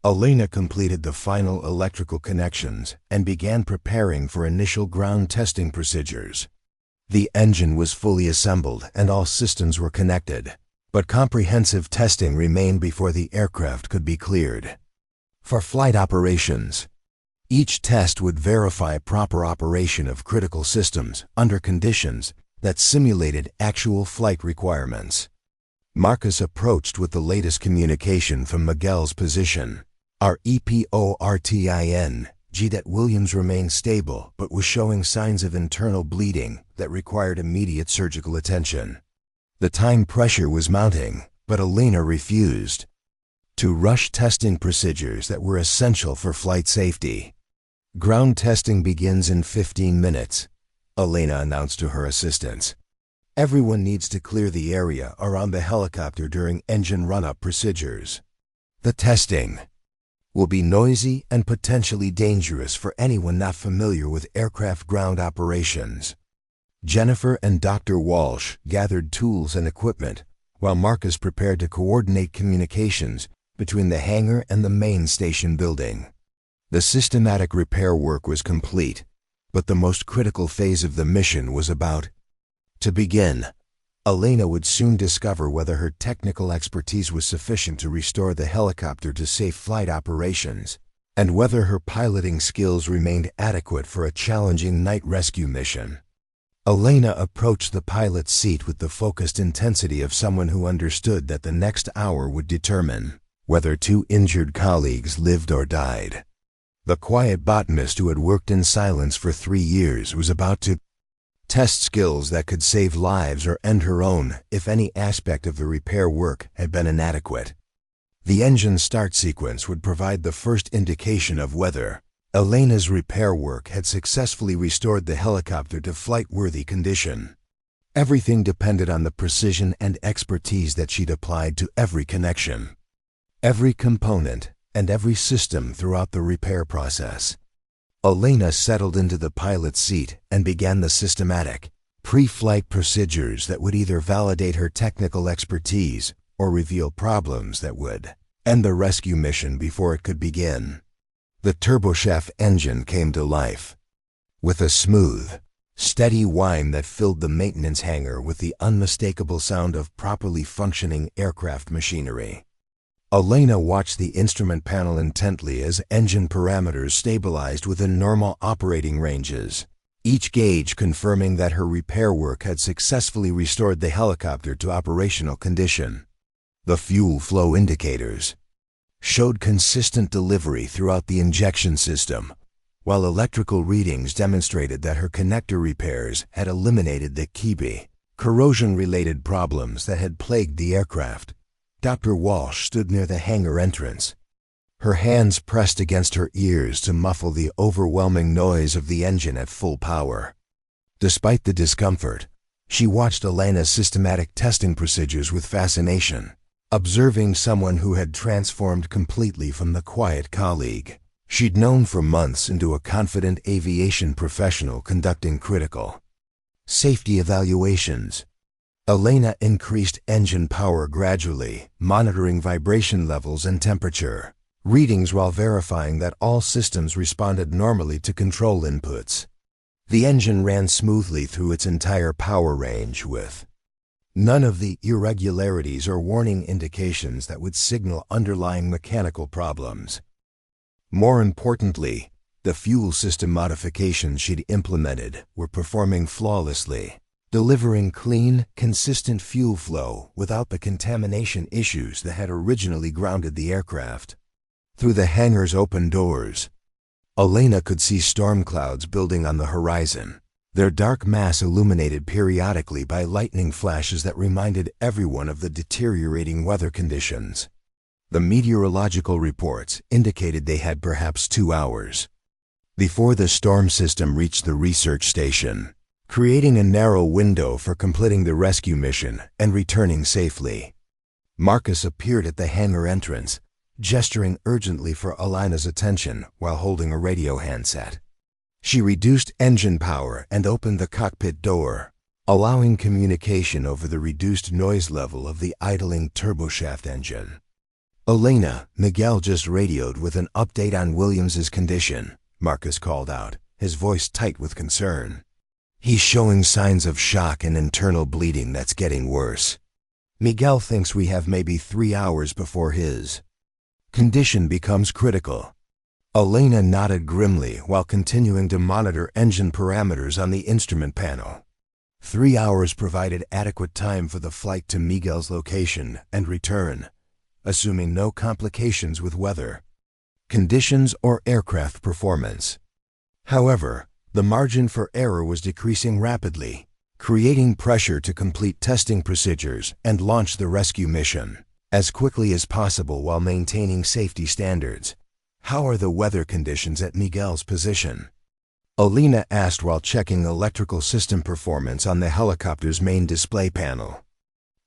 Speaker 1: Elena completed the final electrical connections and began preparing for initial ground testing procedures. The engine was fully assembled and all systems were connected, but comprehensive testing remained before the aircraft could be cleared for flight operations. Each test would verify proper operation of critical systems under conditions that simulated actual flight requirements. Marcus approached with the latest communication from Miguel's position. Our EPORTIN G that Williams remained stable but was showing signs of internal bleeding that required immediate surgical attention. The time pressure was mounting, but Elena refused to rush testing procedures that were essential for flight safety. Ground testing begins in 15 minutes, Elena announced to her assistants. Everyone needs to clear the area around the helicopter during engine run-up procedures. The testing will be noisy and potentially dangerous for anyone not familiar with aircraft ground operations. Jennifer and Dr. Walsh gathered tools and equipment, while Marcus prepared to coordinate communications between the hangar and the main station building. The systematic repair work was complete, but the most critical phase of the mission was about to begin. Elena would soon discover whether her technical expertise was sufficient to restore the helicopter to safe flight operations, and whether her piloting skills remained adequate for a challenging night rescue mission. Elena approached the pilot's seat with the focused intensity of someone who understood that the next hour would determine whether two injured colleagues lived or died. The quiet botanist who had worked in silence for 3 years was about to test skills that could save lives or end her own if any aspect of the repair work had been inadequate. The engine start sequence would provide the first indication of whether Elena's repair work had successfully restored the helicopter to flight-worthy condition. Everything depended on the precision and expertise that she'd applied to every connection, every component, and every system throughout the repair process. Elena settled into the pilot's seat and began the systematic, pre-flight procedures that would either validate her technical expertise or reveal problems that would end the rescue mission before it could begin. The turboshaft engine came to life, with a smooth, steady whine that filled the maintenance hangar with the unmistakable sound of properly functioning aircraft machinery. Elena watched the instrument panel intently as engine parameters stabilized within normal operating ranges, each gauge confirming that her repair work had successfully restored the helicopter to operational condition. The fuel flow indicators showed consistent delivery throughout the injection system, while electrical readings demonstrated that her connector repairs had eliminated the key corrosion-related problems that had plagued the aircraft. Dr. Walsh stood near the hangar entrance, her hands pressed against her ears to muffle the overwhelming noise of the engine at full power. Despite the discomfort, she watched Elena's systematic testing procedures with fascination, observing someone who had transformed completely from the quiet colleague she'd known for months into a confident aviation professional conducting critical safety evaluations. Elena increased engine power gradually, monitoring vibration levels and temperature readings while verifying that all systems responded normally to control inputs. The engine ran smoothly through its entire power range with none of the irregularities or warning indications that would signal underlying mechanical problems. More importantly, the fuel system modifications she'd implemented were performing flawlessly, delivering clean, consistent fuel flow without the contamination issues that had originally grounded the aircraft. Through the hangar's open doors, Elena could see storm clouds building on the horizon, their dark mass illuminated periodically by lightning flashes that reminded everyone of the deteriorating weather conditions. The meteorological reports indicated they had perhaps 2 hours before the storm system reached the research station, creating a narrow window for completing the rescue mission and returning safely. Marcus appeared at the hangar entrance, gesturing urgently for Elena's attention while holding a radio handset. She reduced engine power and opened the cockpit door, allowing communication over the reduced noise level of the idling turboshaft engine. "Elena, Miguel just radioed with an update on Williams's condition," Marcus called out, his voice tight with concern. "He's showing signs of shock and internal bleeding that's getting worse. Miguel thinks we have maybe 3 hours before his condition becomes critical." Elena nodded grimly while continuing to monitor engine parameters on the instrument panel. 3 hours provided adequate time for the flight to Miguel's location and return, assuming no complications with weather conditions or aircraft performance. However, the margin for error was decreasing rapidly, creating pressure to complete testing procedures and launch the rescue mission as quickly as possible while maintaining safety standards. How are the weather conditions at Miguel's position? Alina asked while checking electrical system performance on the helicopter's main display panel.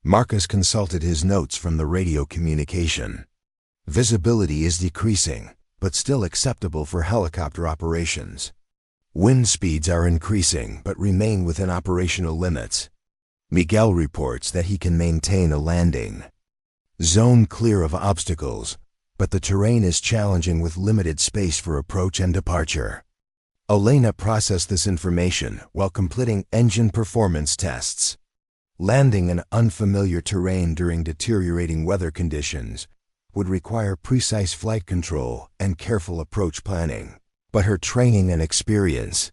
Speaker 1: Marcus consulted his notes from the radio communication. Visibility is decreasing, but still acceptable for helicopter operations. Wind speeds are increasing but remain within operational limits. Miguel reports that he can maintain a landing zone clear of obstacles, but the terrain is challenging with limited space for approach and departure. Alina processed this information while completing engine performance tests. Landing in unfamiliar terrain during deteriorating weather conditions would require precise flight control and careful approach planning, but her training and experience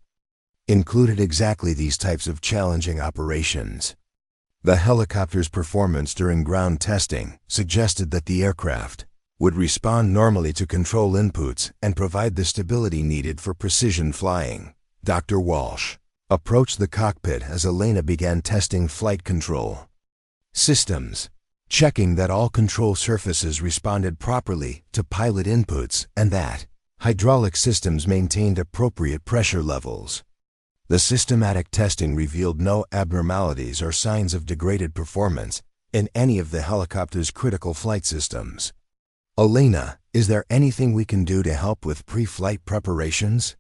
Speaker 1: included exactly these types of challenging operations. The helicopter's performance during ground testing suggested that the aircraft would respond normally to control inputs and provide the stability needed for precision flying. Dr. Walsh approached the cockpit as Alina began testing flight control systems, checking that all control surfaces responded properly to pilot inputs and that hydraulic systems maintained appropriate pressure levels. The systematic testing revealed no abnormalities or signs of degraded performance in any of the helicopter's critical flight systems. Alina, is there anything we can do to help with pre-flight preparations?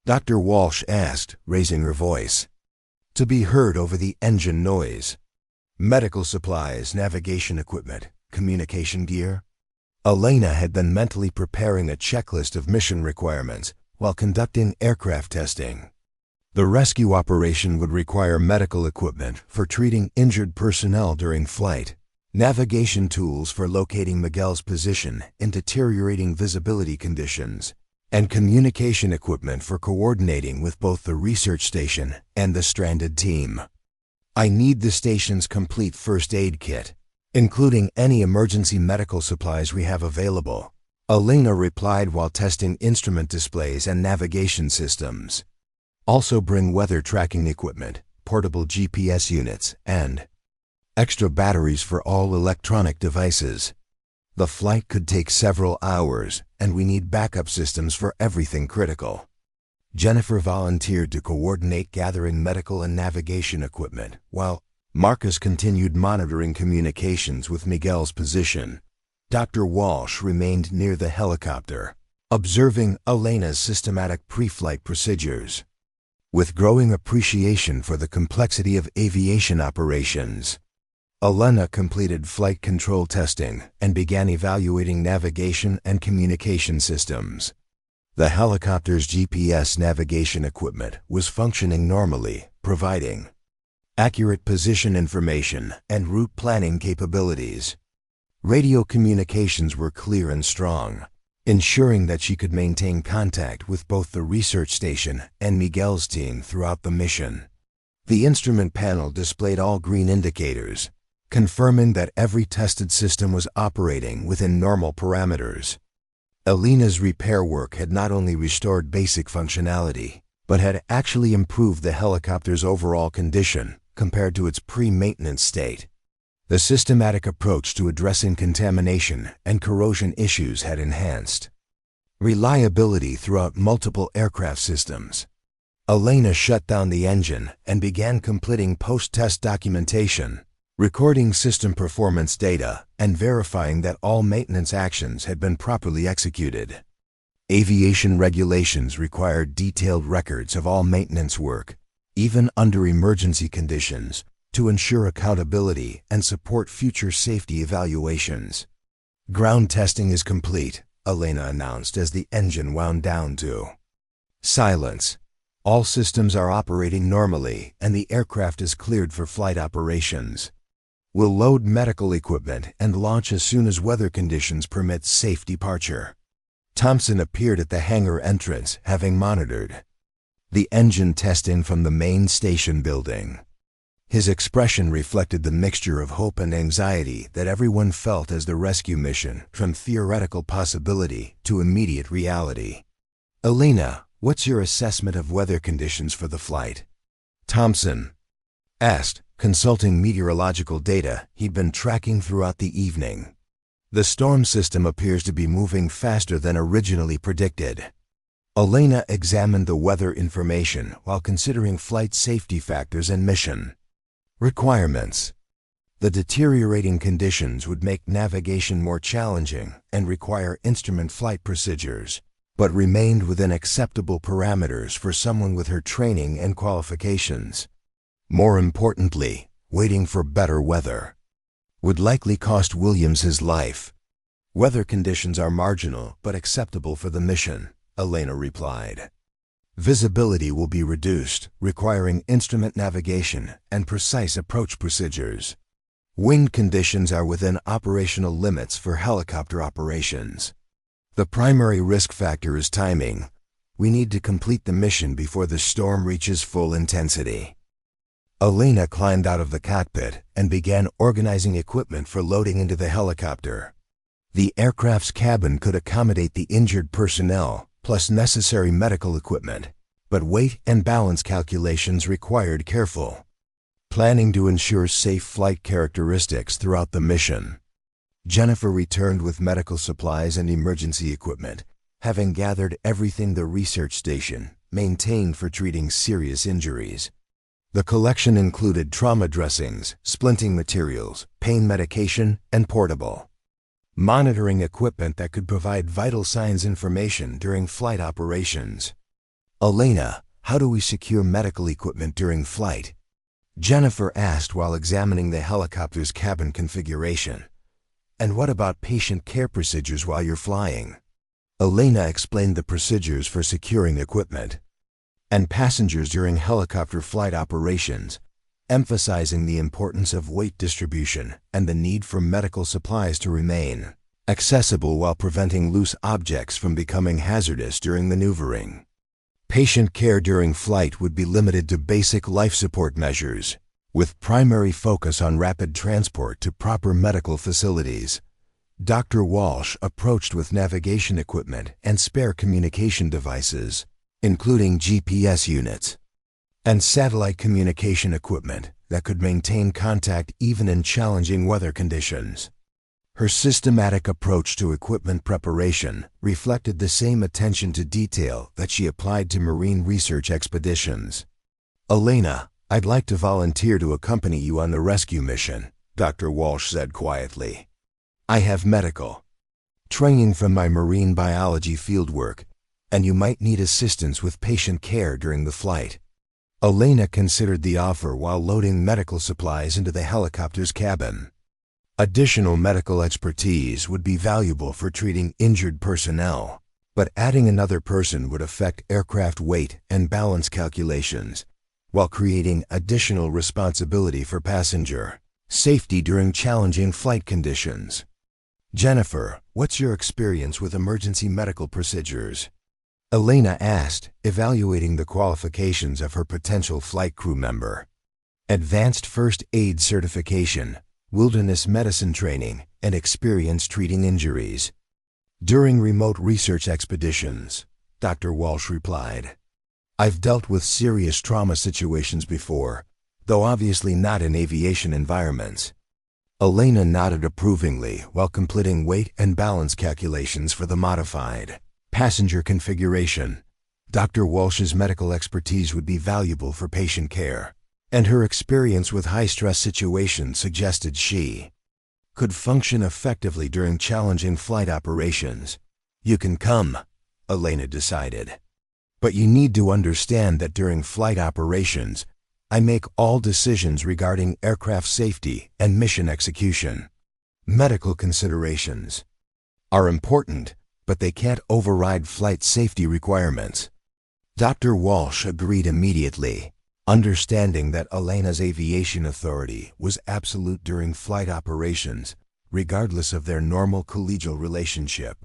Speaker 1: Dr. Walsh asked, raising her voice to be heard over the engine noise. Medical supplies, navigation equipment, communication gear. Alina had been mentally preparing a checklist of mission requirements while conducting aircraft testing. The rescue operation would require medical equipment for treating injured personnel during flight, navigation tools for locating Miguel's position in deteriorating visibility conditions, and communication equipment for coordinating with both the research station and the stranded team. I need the station's complete first aid kit, including any emergency medical supplies we have available, Alina replied while testing instrument displays and navigation systems. Also bring weather tracking equipment, portable GPS units, and extra batteries for all electronic devices. The flight could take several hours, and we need backup systems for everything critical. Jennifer volunteered to coordinate gathering medical and navigation equipment, while Marcus continued monitoring communications with Miguel's position. Dr. Walsh remained near the helicopter, observing Alina's systematic pre-flight procedures. With growing appreciation for the complexity of aviation operations, Alina completed flight control testing and began evaluating navigation and communication systems. The helicopter's GPS navigation equipment was functioning normally, providing accurate position information and route planning capabilities. Radio communications were clear and strong, ensuring that she could maintain contact with both the research station and Miguel's team throughout the mission. The instrument panel displayed all green indicators, confirming that every tested system was operating within normal parameters. Alina's repair work had not only restored basic functionality, but had actually improved the helicopter's overall condition compared to its pre-maintenance state. The systematic approach to addressing contamination and corrosion issues had enhanced reliability throughout multiple aircraft systems. Alina shut down the engine and began completing post-test documentation, recording system performance data and verifying that all maintenance actions had been properly executed. Aviation regulations required detailed records of all maintenance work, even under emergency conditions, to ensure accountability and support future safety evaluations. Ground testing is complete, Alina announced as the engine wound down to silence. All systems are operating normally and the aircraft is cleared for flight operations. We'll load medical equipment and launch as soon as weather conditions permit safe departure. Thompson appeared at the hangar entrance, having monitored the engine testing from the main station building. His expression reflected the mixture of hope and anxiety that everyone felt as the rescue mission from theoretical possibility to immediate reality. Alina, what's your assessment of weather conditions for the flight? Thompson asked, consulting meteorological data he'd been tracking throughout the evening. The storm system appears to be moving faster than originally predicted. Elena examined the weather information while considering flight safety factors and mission requirements. The deteriorating conditions would make navigation more challenging and require instrument flight procedures, but remained within acceptable parameters for someone with her training and qualifications. More importantly, waiting for better weather would likely cost Williams his life. Weather conditions are marginal but acceptable for the mission, Elena replied. Visibility will be reduced, requiring instrument navigation and precise approach procedures. Wind conditions are within operational limits for helicopter operations. The primary risk factor is timing. We need to complete the mission before the storm reaches full intensity. Elena climbed out of the cockpit and began organizing equipment for loading into the helicopter. The aircraft's cabin could accommodate the injured personnel, plus necessary medical equipment, but weight and balance calculations required careful planning to ensure safe flight characteristics throughout the mission. Jennifer returned with medical supplies and emergency equipment, having gathered everything the research station maintained for treating serious injuries. The collection included trauma dressings, splinting materials, pain medication, and portable monitoring equipment that could provide vital signs information during flight operations. Elena, how do we secure medical equipment during flight? Jennifer asked while examining the helicopter's cabin configuration. And what about patient care procedures while you're flying? Elena explained the procedures for securing equipment and passengers during helicopter flight operations, emphasizing the importance of weight distribution and the need for medical supplies to remain accessible while preventing loose objects from becoming hazardous during maneuvering. Patient care during flight would be limited to basic life support measures, with primary focus on rapid transport to proper medical facilities. Dr. Walsh approached with navigation equipment and spare communication devices, including GPS units and satellite communication equipment that could maintain contact even in challenging weather conditions. Her systematic approach to equipment preparation reflected the same attention to detail that she applied to marine research expeditions. Elena, I'd like to volunteer to accompany you on the rescue mission, Dr. Walsh said quietly. I have medical training from my marine biology fieldwork, and you might need assistance with patient care during the flight. Elena considered the offer while loading medical supplies into the helicopter's cabin. Additional medical expertise would be valuable for treating injured personnel, but adding another person would affect aircraft weight and balance calculations, while creating additional responsibility for passenger safety during challenging flight conditions. Jennifer, what's your experience with emergency medical procedures? Elena asked, evaluating the qualifications of her potential flight crew member. Advanced first aid certification, wilderness medicine training, and experience treating injuries during remote research expeditions, Dr. Walsh replied. I've dealt with serious trauma situations before, though obviously not in aviation environments. Elena nodded approvingly while completing weight and balance calculations for the modified passenger configuration. Dr. Walsh's medical expertise would be valuable for patient care, and her experience with high-stress situations suggested she could function effectively during challenging flight operations. You can come, Elena decided. But you need to understand that during flight operations, I make all decisions regarding aircraft safety and mission execution. Medical considerations are important, but they can't override flight safety requirements. Dr. Walsh agreed immediately, understanding that Elena's aviation authority was absolute during flight operations, regardless of their normal collegial relationship.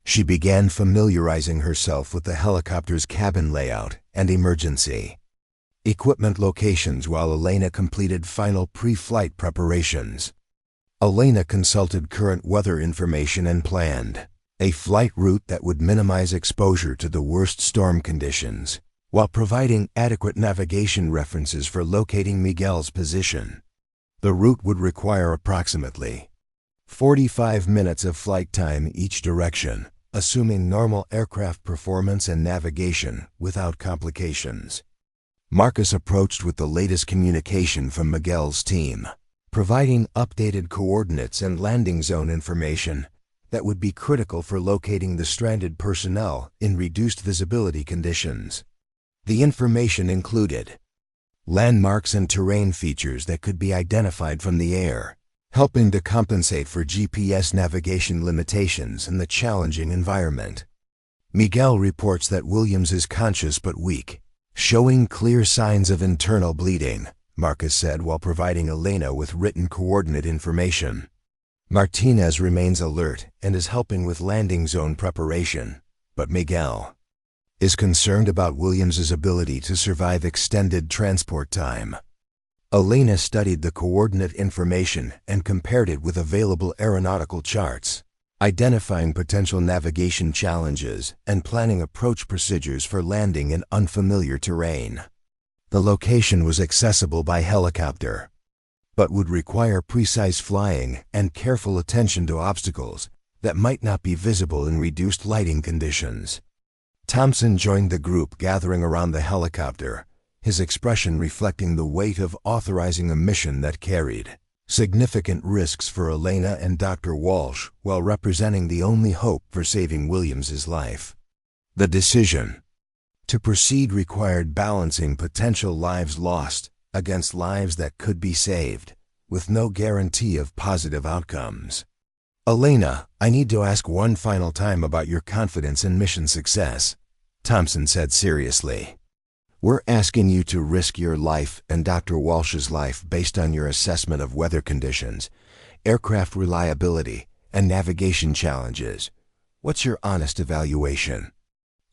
Speaker 1: She began familiarizing herself with the helicopter's cabin layout and emergency equipment locations while Elena completed final pre-flight preparations. Elena consulted current weather information and planned a flight route that would minimize exposure to the worst storm conditions, while providing adequate navigation references for locating Miguel's position. The route would require approximately 45 minutes of flight time each direction, assuming normal aircraft performance and navigation without complications. Marcus approached with the latest communication from Miguel's team, providing updated coordinates and landing zone information that would be critical for locating the stranded personnel in reduced visibility conditions. The information included landmarks and terrain features that could be identified from the air, helping to compensate for GPS navigation limitations in the challenging environment. Miguel reports that Williams is conscious but weak, showing clear signs of internal bleeding, Marcus said while providing Elena with written coordinate information. Martinez remains alert and is helping with landing zone preparation, but Miguel is concerned about Williams's ability to survive extended transport time. Elena studied the coordinate information and compared it with available aeronautical charts, identifying potential navigation challenges and planning approach procedures for landing in unfamiliar terrain. The location was accessible by helicopter, but would require precise flying and careful attention to obstacles that might not be visible in reduced lighting conditions. Thompson joined the group gathering around the helicopter, his expression reflecting the weight of authorizing a mission that carried significant risks for Elena and Dr. Walsh while representing the only hope for saving Williams's life. The decision to proceed required balancing potential lives lost against lives that could be saved, with no guarantee of positive outcomes. Elena, I need to ask one final time about your confidence in mission success, Thompson said seriously. We're asking you to risk your life and Dr. Walsh's life based on your assessment of weather conditions, aircraft reliability, and navigation challenges. What's your honest evaluation?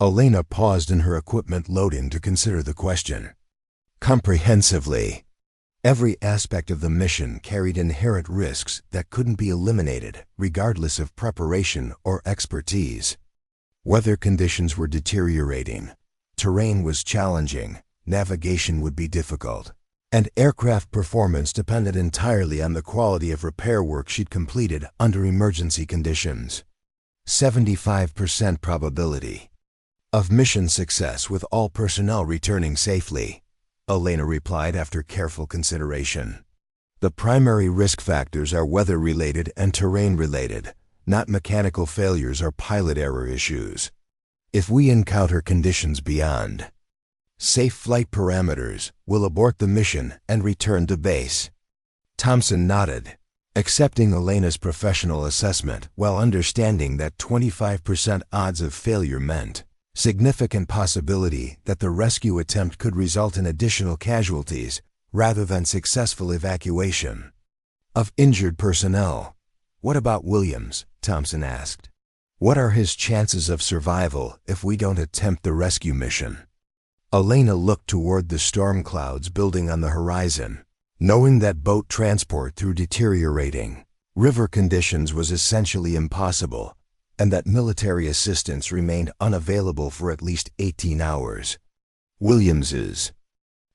Speaker 1: Elena paused in her equipment loading to consider the question. Comprehensively. Every aspect of the mission carried inherent risks that couldn't be eliminated, regardless of preparation or expertise. Weather conditions were deteriorating. Terrain was challenging, navigation would be difficult, and aircraft performance depended entirely on the quality of repair work she'd completed under emergency conditions. 75% probability of mission success with all personnel returning safely, Elena replied after careful consideration. The primary risk factors are weather-related and terrain-related, not mechanical failures or pilot error issues. If we encounter conditions beyond safe flight parameters, we'll abort the mission and return to base. Thompson nodded, accepting Elena's professional assessment while understanding that 25% odds of failure meant significant possibility that the rescue attempt could result in additional casualties rather than successful evacuation of injured personnel. What about Williams? Thompson asked. What are his chances of survival if we don't attempt the rescue mission? Elena looked toward the storm clouds building on the horizon, knowing that boat transport through deteriorating river conditions was essentially impossible, and that military assistance remained unavailable for at least 18 hours. Williams's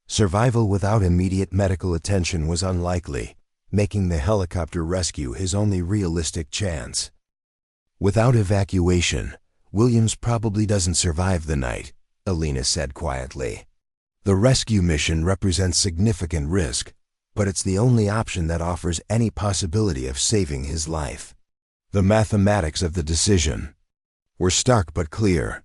Speaker 1: survival without immediate medical attention was unlikely, making the helicopter rescue his only realistic chance. Without evacuation, Williams probably doesn't survive the night, Elena said quietly. The rescue mission represents significant risk, but it's the only option that offers any possibility of saving his life. The mathematics of the decision were stark but clear.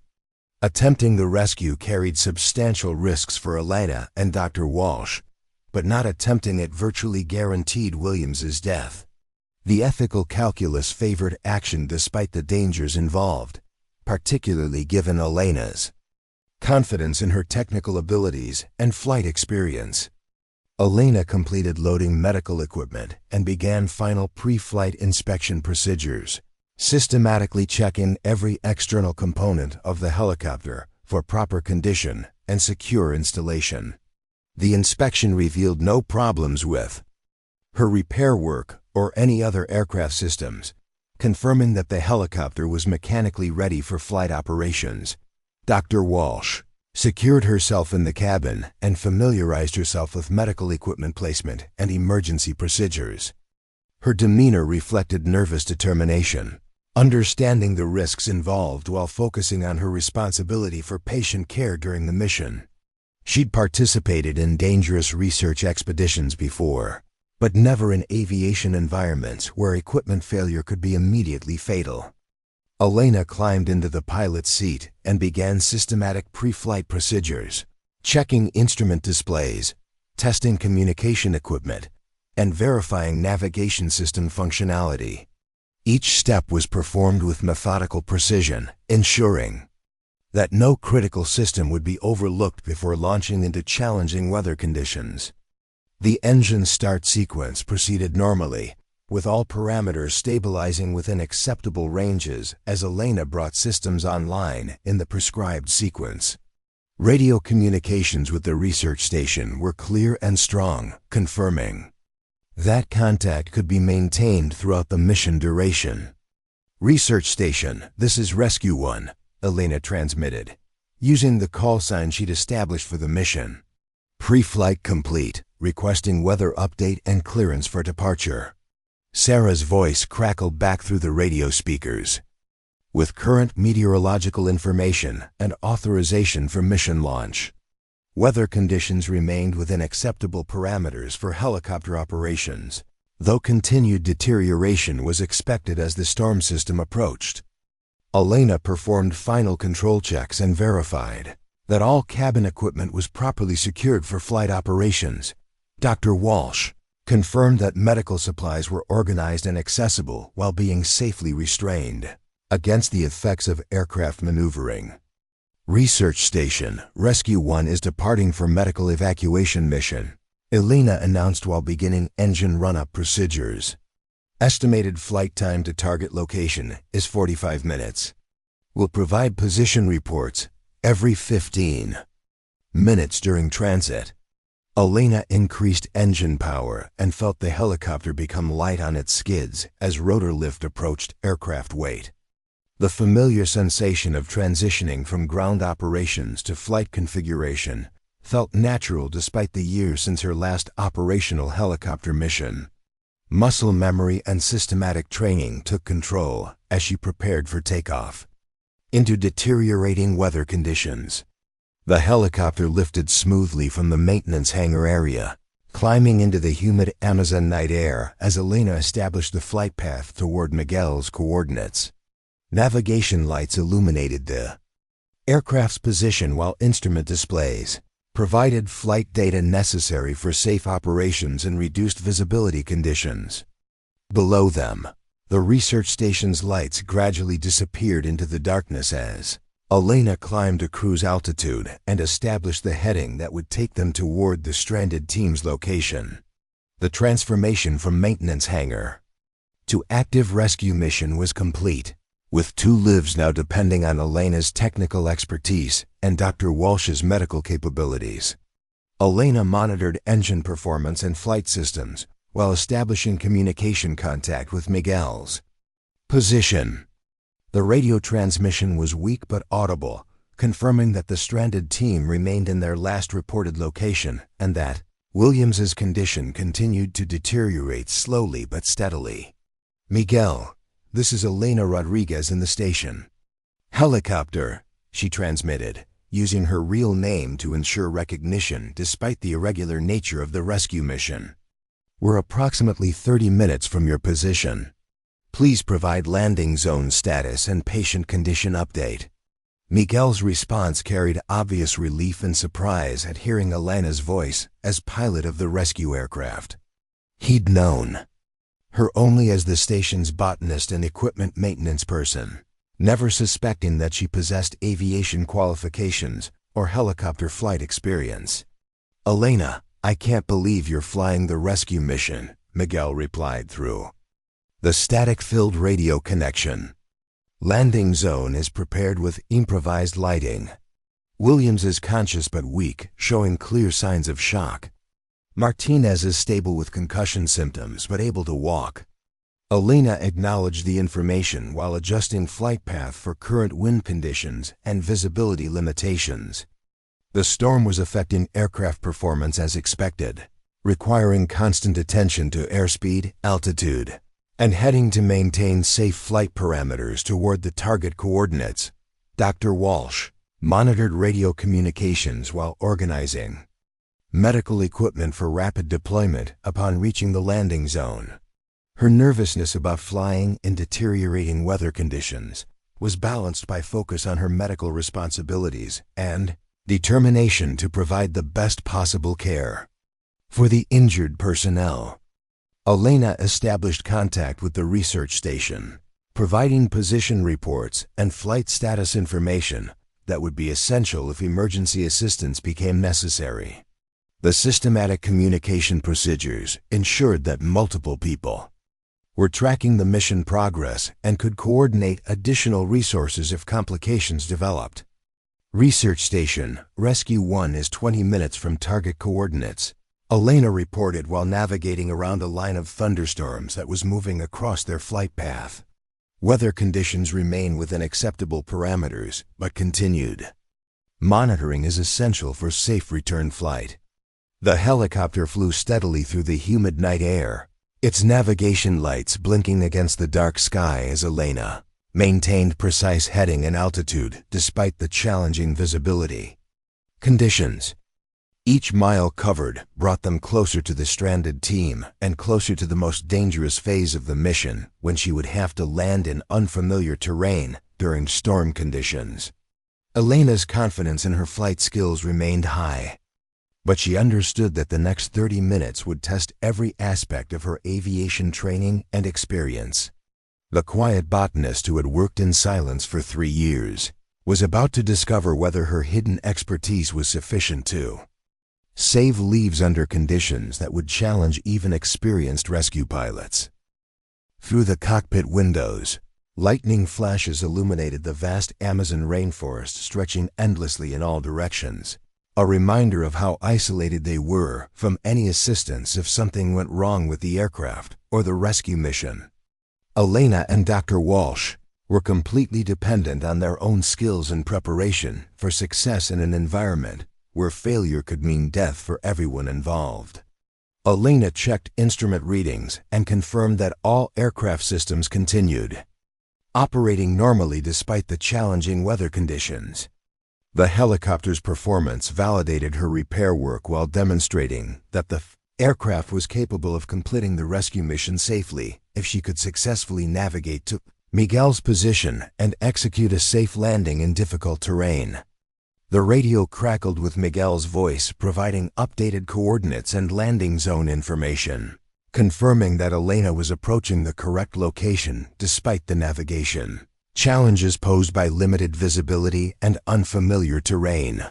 Speaker 1: Attempting the rescue carried substantial risks for Elena and Dr. Walsh, but not attempting it virtually guaranteed Williams's death. The ethical calculus favored action despite the dangers involved, particularly given Elena's confidence in her technical abilities and flight experience. Elena completed loading medical equipment and began final pre-flight inspection procedures, systematically checking every external component of the helicopter for proper condition and secure installation. The inspection revealed no problems with her repair work or any other aircraft systems, confirming that the helicopter was mechanically ready for flight operations. Dr. Walsh secured herself in the cabin and familiarized herself with medical equipment placement and emergency procedures. Her demeanor reflected nervous determination, understanding the risks involved while focusing on her responsibility for patient care during the mission. She'd participated in dangerous research expeditions before, but never in aviation environments where equipment failure could be immediately fatal. Elena climbed into the pilot's seat and began systematic pre-flight procedures, checking instrument displays, testing communication equipment, and verifying navigation system functionality. Each step was performed with methodical precision, ensuring that no critical system would be overlooked before launching into challenging weather conditions. The engine start sequence proceeded normally, with all parameters stabilizing within acceptable ranges as Elena brought systems online in the prescribed sequence. Radio communications with the research station were clear and strong, confirming that contact could be maintained throughout the mission duration. "Research station, this is Rescue 1, Elena transmitted, using the call sign she'd established for the mission. "Pre-flight complete, requesting weather update and clearance for departure." Sarah's voice crackled back through the radio speakers. "With current meteorological information and authorization for mission launch." Weather conditions remained within acceptable parameters for helicopter operations, though continued deterioration was expected as the storm system approached. Elena performed final control checks and verified that all cabin equipment was properly secured for flight operations. Dr. Walsh confirmed that medical supplies were organized and accessible while being safely restrained against the effects of aircraft maneuvering. "Research station, Rescue 1 is departing for medical evacuation mission," Elena announced while beginning engine run-up procedures. "Estimated flight time to target location is 45 minutes. We'll provide position reports every 15 minutes during transit." Elena increased engine power and felt the helicopter become light on its skids as rotor lift approached aircraft weight. The familiar sensation of transitioning from ground operations to flight configuration felt natural despite the years since her last operational helicopter mission. Muscle memory and systematic training took control as she prepared for takeoff into deteriorating weather conditions. The helicopter lifted smoothly from the maintenance hangar area, climbing into the humid Amazon night air as Elena established the flight path toward Miguel's coordinates. Navigation lights illuminated the aircraft's position while instrument displays provided flight data necessary for safe operations in reduced visibility conditions. Below them, the research station's lights gradually disappeared into the darkness as Elena climbed to cruise altitude and established the heading that would take them toward the stranded team's location. The transformation from maintenance hangar to active rescue mission was complete, with 2 lives now depending on Elena's technical expertise and Dr. Walsh's medical capabilities. Elena monitored engine performance and flight systems while establishing communication contact with Miguel's position. The radio transmission was weak but audible, confirming that the stranded team remained in their last reported location and that Williams's condition continued to deteriorate slowly but steadily. "Miguel, this is Elena Rodriguez in the station." "Helicopter," she transmitted, using her real name to ensure recognition despite the irregular nature of the rescue mission. "We're approximately 30 minutes from your position. Please provide landing zone status and patient condition update." Miguel's response carried obvious relief and surprise at hearing Elena's voice as pilot of the rescue aircraft. He'd known her only as the station's botanist and equipment maintenance person, never suspecting that she possessed aviation qualifications or helicopter flight experience. "Elena, I can't believe you're flying the rescue mission," Miguel replied through the static-filled radio connection. "Landing zone is prepared with improvised lighting. Williams is conscious but weak, showing clear signs of shock. Martinez is stable with concussion symptoms but able to walk." Elena acknowledged the information while adjusting flight path for current wind conditions and visibility limitations. The storm was affecting aircraft performance as expected, requiring constant attention to airspeed, altitude, and heading to maintain safe flight parameters toward the target coordinates. Dr. Walsh monitored radio communications while organizing medical equipment for rapid deployment upon reaching the landing zone. Her nervousness about flying in deteriorating weather conditions was balanced by focus on her medical responsibilities and determination to provide the best possible care for the injured personnel. Elena established contact with the research station, providing position reports and flight status information that would be essential if emergency assistance became necessary. The systematic communication procedures ensured that multiple people were tracking the mission progress and could coordinate additional resources if complications developed. Research Station, Rescue 1 is 20 minutes from target coordinates, Elena reported while navigating around a line of thunderstorms that was moving across their flight path. Weather conditions remain within acceptable parameters, but continued monitoring is essential for safe return flight. The helicopter flew steadily through the humid night air, its navigation lights blinking against the dark sky as Elena maintained precise heading and altitude despite the challenging visibility conditions. Each mile covered brought them closer to the stranded team and closer to the most dangerous phase of the mission, when she would have to land in unfamiliar terrain during storm conditions. Elena's confidence in her flight skills remained high, but she understood that the next 30 minutes would test every aspect of her aviation training and experience. The quiet botanist who had worked in silence for 3 years was about to discover whether her hidden expertise was sufficient to save leaves under conditions that would challenge even experienced rescue pilots. Through the cockpit windows, lightning flashes illuminated the vast Amazon rainforest stretching endlessly in all directions, a reminder of how isolated they were from any assistance if something went wrong with the aircraft or the rescue mission. Elena and Dr. Walsh were completely dependent on their own skills and preparation for success in an environment where failure could mean death for everyone involved. Elena checked instrument readings and confirmed that all aircraft systems continued operating normally despite the challenging weather conditions. The helicopter's performance validated her repair work while demonstrating that the aircraft was capable of completing the rescue mission safely if she could successfully navigate to Miguel's position and execute a safe landing in difficult terrain. The radio crackled with Miguel's voice, providing updated coordinates and landing zone information, confirming that Elena was approaching the correct location despite the navigation challenges posed by limited visibility and unfamiliar terrain.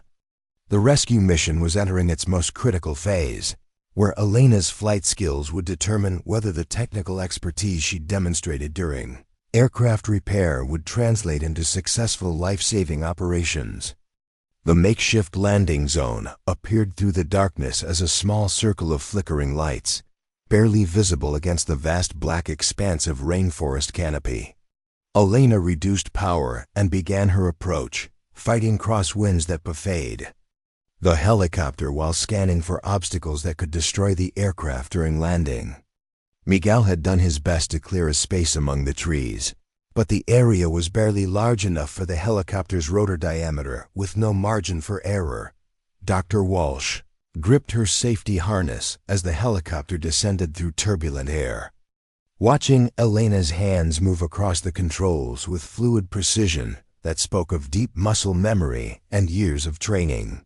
Speaker 1: The rescue mission was entering its most critical phase, where Elena's flight skills would determine whether the technical expertise she demonstrated during aircraft repair would translate into successful life-saving operations. The makeshift landing zone appeared through the darkness as a small circle of flickering lights, barely visible against the vast black expanse of rainforest canopy. Elena reduced power and began her approach, fighting crosswinds that buffeted the helicopter while scanning for obstacles that could destroy the aircraft during landing. Miguel had done his best to clear a space among the trees, but the area was barely large enough for the helicopter's rotor diameter, with no margin for error. Dr. Walsh gripped her safety harness as the helicopter descended through turbulent air, watching Elena's hands move across the controls with fluid precision that spoke of deep muscle memory and years of training.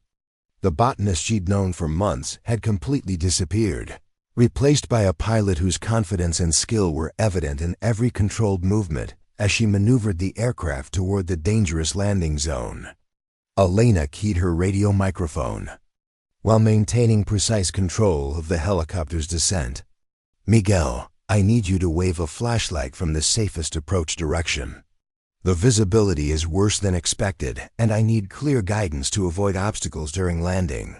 Speaker 1: The botanist she'd known for months had completely disappeared, replaced by a pilot whose confidence and skill were evident in every controlled movement as she maneuvered the aircraft toward the dangerous landing zone. Elena keyed her radio microphone while maintaining precise control of the helicopter's descent. "Miguel, I need you to wave a flashlight from the safest approach direction. The visibility is worse than expected, and I need clear guidance to avoid obstacles during landing."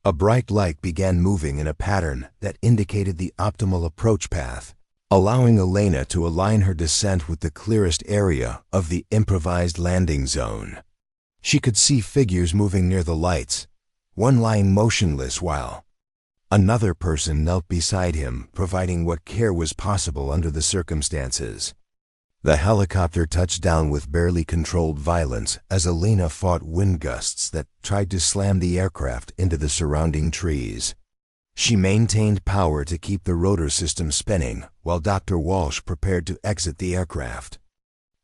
Speaker 1: A bright light began moving in a pattern that indicated the optimal approach path, allowing Elena to align her descent with the clearest area of the improvised landing zone. She could see figures moving near the lights, one lying motionless while Another person knelt beside him, providing what care was possible under the circumstances. The helicopter touched down with barely controlled violence as Elena fought wind gusts that tried to slam the aircraft into the surrounding trees. She maintained power to keep the rotor system spinning while Dr. Walsh prepared to exit the aircraft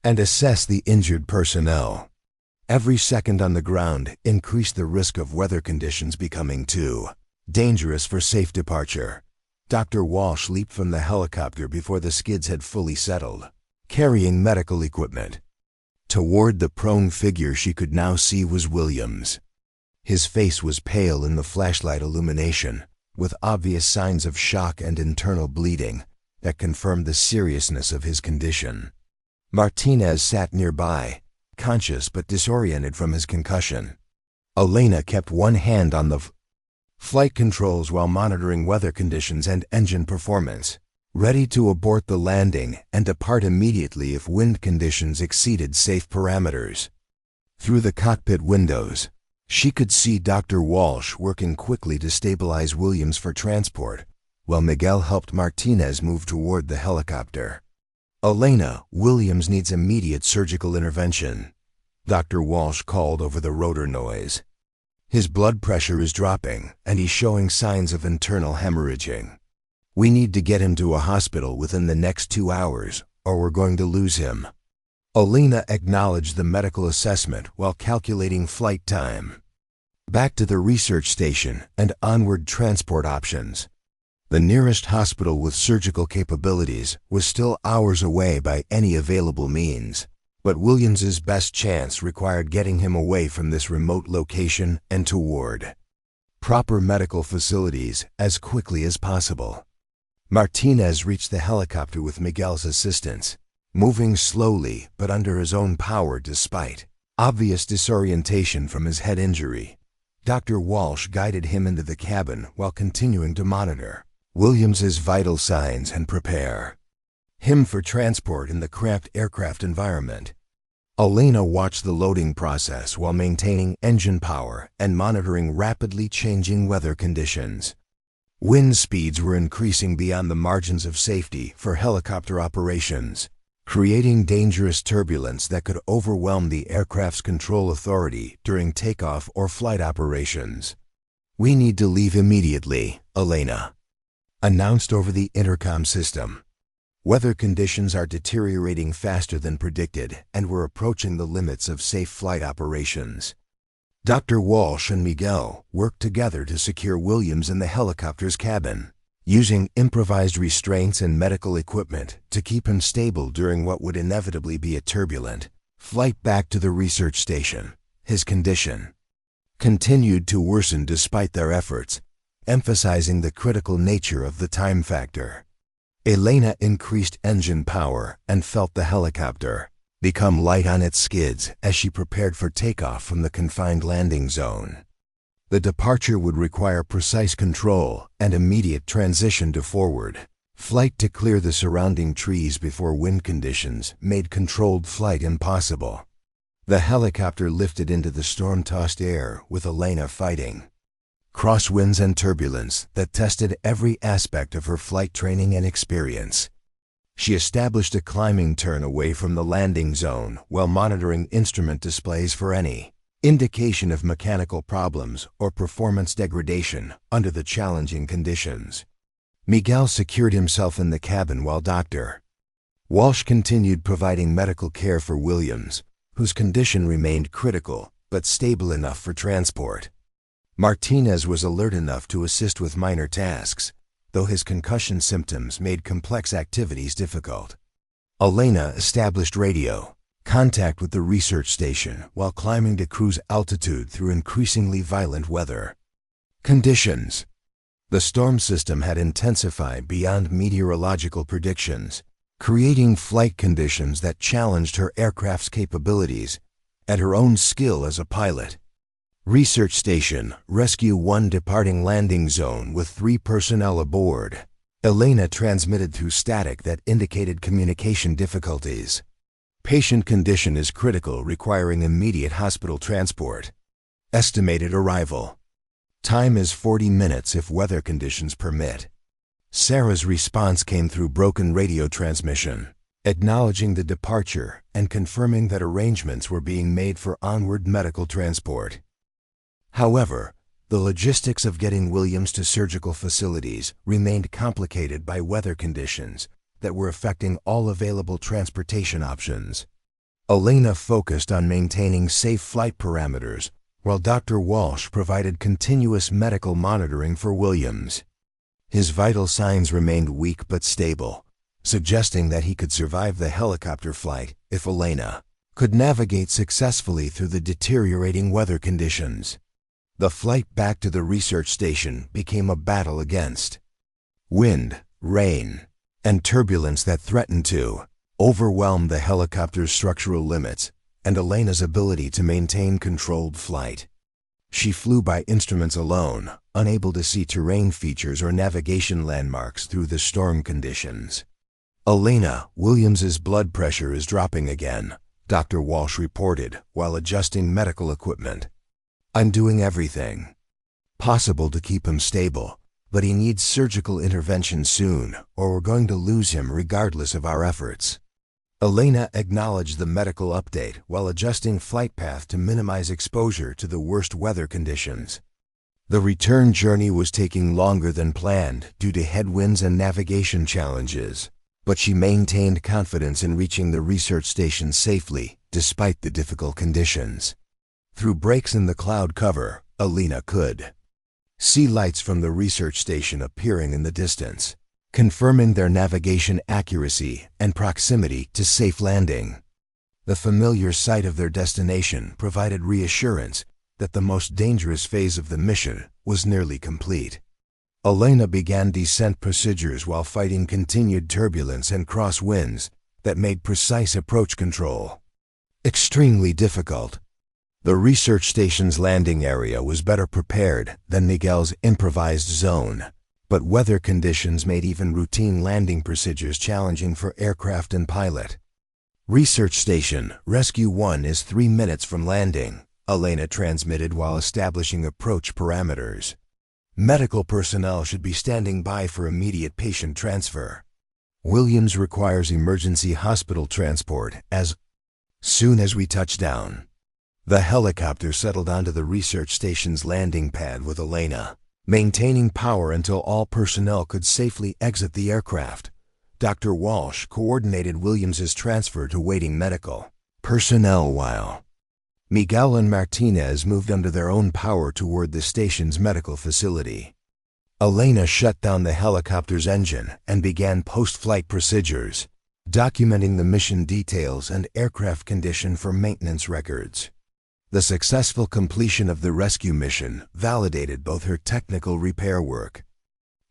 Speaker 1: and assess the injured personnel. Every second on the ground increased the risk of weather conditions becoming too dangerous for safe departure. Dr. Walsh leaped from the helicopter before the skids had fully settled, carrying medical equipment. Toward the prone figure she could now see was Williams. His face was pale in the flashlight illumination, with obvious signs of shock and internal bleeding that confirmed the seriousness of his condition. Martinez sat nearby, conscious but disoriented from his concussion. Elena kept one hand on the flight controls while monitoring weather conditions and engine performance, ready to abort the landing and depart immediately if wind conditions exceeded safe parameters. Through the cockpit windows, she could see Dr. Walsh working quickly to stabilize Williams for transport, while Miguel helped Martinez move toward the helicopter. "Elena, Williams needs immediate surgical intervention," Dr. Walsh called over the rotor noise. "His blood pressure is dropping, and he's showing signs of internal hemorrhaging. We need to get him to a hospital within the next 2 hours, or we're going to lose him." Elena acknowledged the medical assessment while calculating flight time. Back to the research station and onward transport options. The nearest hospital with surgical capabilities was still hours away by any available means, but Williams's best chance required getting him away from this remote location and toward proper medical facilities as quickly as possible. Martinez reached the helicopter with Miguel's assistance, moving slowly but under his own power despite obvious disorientation from his head injury. Dr. Walsh guided him into the cabin while continuing to monitor Williams's vital signs and prepare him for transport in the cramped aircraft environment. Elena watched the loading process while maintaining engine power and monitoring rapidly changing weather conditions. Wind speeds were increasing beyond the margins of safety for helicopter operations, creating dangerous turbulence that could overwhelm the aircraft's control authority during takeoff or flight operations. "We need to leave immediately," Elena announced over the intercom system. "Weather conditions are deteriorating faster than predicted, and we're approaching the limits of safe flight operations." Dr. Walsh and Miguel worked together to secure Williams in the helicopter's cabin, using improvised restraints and medical equipment to keep him stable during what would inevitably be a turbulent flight back to the research station. His condition continued to worsen despite their efforts, emphasizing the critical nature of the time factor. Elena increased engine power and felt the helicopter become light on its skids as she prepared for takeoff from the confined landing zone. The departure would require precise control and immediate transition to forward flight to clear the surrounding trees before wind conditions made controlled flight impossible. The helicopter lifted into the storm-tossed air with Elena fighting crosswinds and turbulence that tested every aspect of her flight training and experience. She established a climbing turn away from the landing zone while monitoring instrument displays for any indication of mechanical problems or performance degradation under the challenging conditions. Miguel secured himself in the cabin while Dr. Walsh continued providing medical care for Williams, whose condition remained critical but stable enough for transport. Martinez was alert enough to assist with minor tasks, though his concussion symptoms made complex activities difficult. Elena established radio contact with the research station while climbing to cruise altitude through increasingly violent weather conditions. The storm system had intensified beyond meteorological predictions, creating flight conditions that challenged her aircraft's capabilities and her own skill as a pilot. Research Station, Rescue 1 departing landing zone with 3 personnel aboard. Elena transmitted through static that indicated communication difficulties. Patient condition is critical, requiring immediate hospital transport. Estimated arrival Time is 40 minutes if weather conditions permit. Sarah's response came through broken radio transmission, acknowledging the departure and confirming that arrangements were being made for onward medical transport. However, the logistics of getting Williams to surgical facilities remained complicated by weather conditions that were affecting all available transportation options. Elena focused on maintaining safe flight parameters, while Dr. Walsh provided continuous medical monitoring for Williams. His vital signs remained weak but stable, suggesting that he could survive the helicopter flight if Elena could navigate successfully through the deteriorating weather conditions. The flight back to the research station became a battle against wind, rain, and turbulence that threatened to overwhelm the helicopter's structural limits and Elena's ability to maintain controlled flight. She flew by instruments alone, unable to see terrain features or navigation landmarks through the storm conditions. "Elena, Williams's blood pressure is dropping again," Dr. Walsh reported while adjusting medical equipment. "I'm doing everything possible to keep him stable, but he needs surgical intervention soon, or we're going to lose him regardless of our efforts." Elena acknowledged the medical update while adjusting flight path to minimize exposure to the worst weather conditions. The return journey was taking longer than planned due to headwinds and navigation challenges, but she maintained confidence in reaching the research station safely despite the difficult conditions. Through breaks in the cloud cover, Elena could see lights from the research station appearing in the distance, confirming their navigation accuracy and proximity to safe landing. The familiar sight of their destination provided reassurance that the most dangerous phase of the mission was nearly complete. Elena began descent procedures while fighting continued turbulence and crosswinds that made precise approach control extremely difficult. The research station's landing area was better prepared than Miguel's improvised zone, but weather conditions made even routine landing procedures challenging for aircraft and pilot. "Research Station, Rescue 1 is 3 minutes from landing," Elena transmitted while establishing approach parameters. "Medical personnel should be standing by for immediate patient transfer. Williams requires emergency hospital transport as soon as we touch down." The helicopter settled onto the research station's landing pad with Elena maintaining power until all personnel could safely exit the aircraft. Dr. Walsh coordinated Williams's transfer to waiting medical personnel while Miguel and Martinez moved under their own power toward the station's medical facility. Elena shut down the helicopter's engine and began post-flight procedures, documenting the mission details and aircraft condition for maintenance records. The successful completion of the rescue mission validated both her technical repair work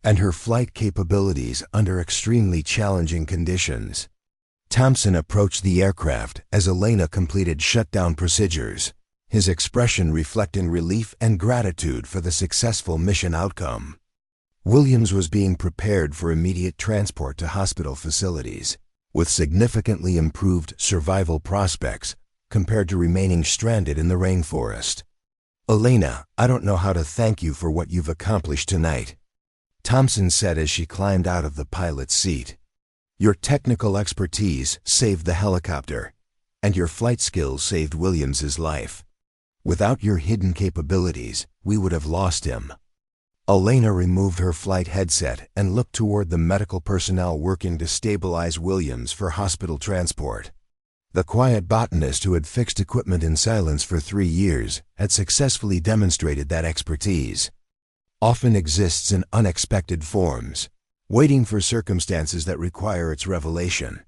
Speaker 1: and her flight capabilities under extremely challenging conditions. Thompson approached the aircraft as Elena completed shutdown procedures, his expression reflecting relief and gratitude for the successful mission outcome. Williams was being prepared for immediate transport to hospital facilities, with significantly improved survival prospects compared to remaining stranded in the rainforest. "Elena, I don't know how to thank you for what you've accomplished tonight," Thompson said as she climbed out of the pilot's seat. "Your technical expertise saved the helicopter, and your flight skills saved Williams's life. Without your hidden capabilities, we would have lost him." Elena removed her flight headset and looked toward the medical personnel working to stabilize Williams for hospital transport. The quiet botanist who had fixed equipment in silence for 3 years had successfully demonstrated that expertise often exists in unexpected forms, waiting for circumstances that require its revelation.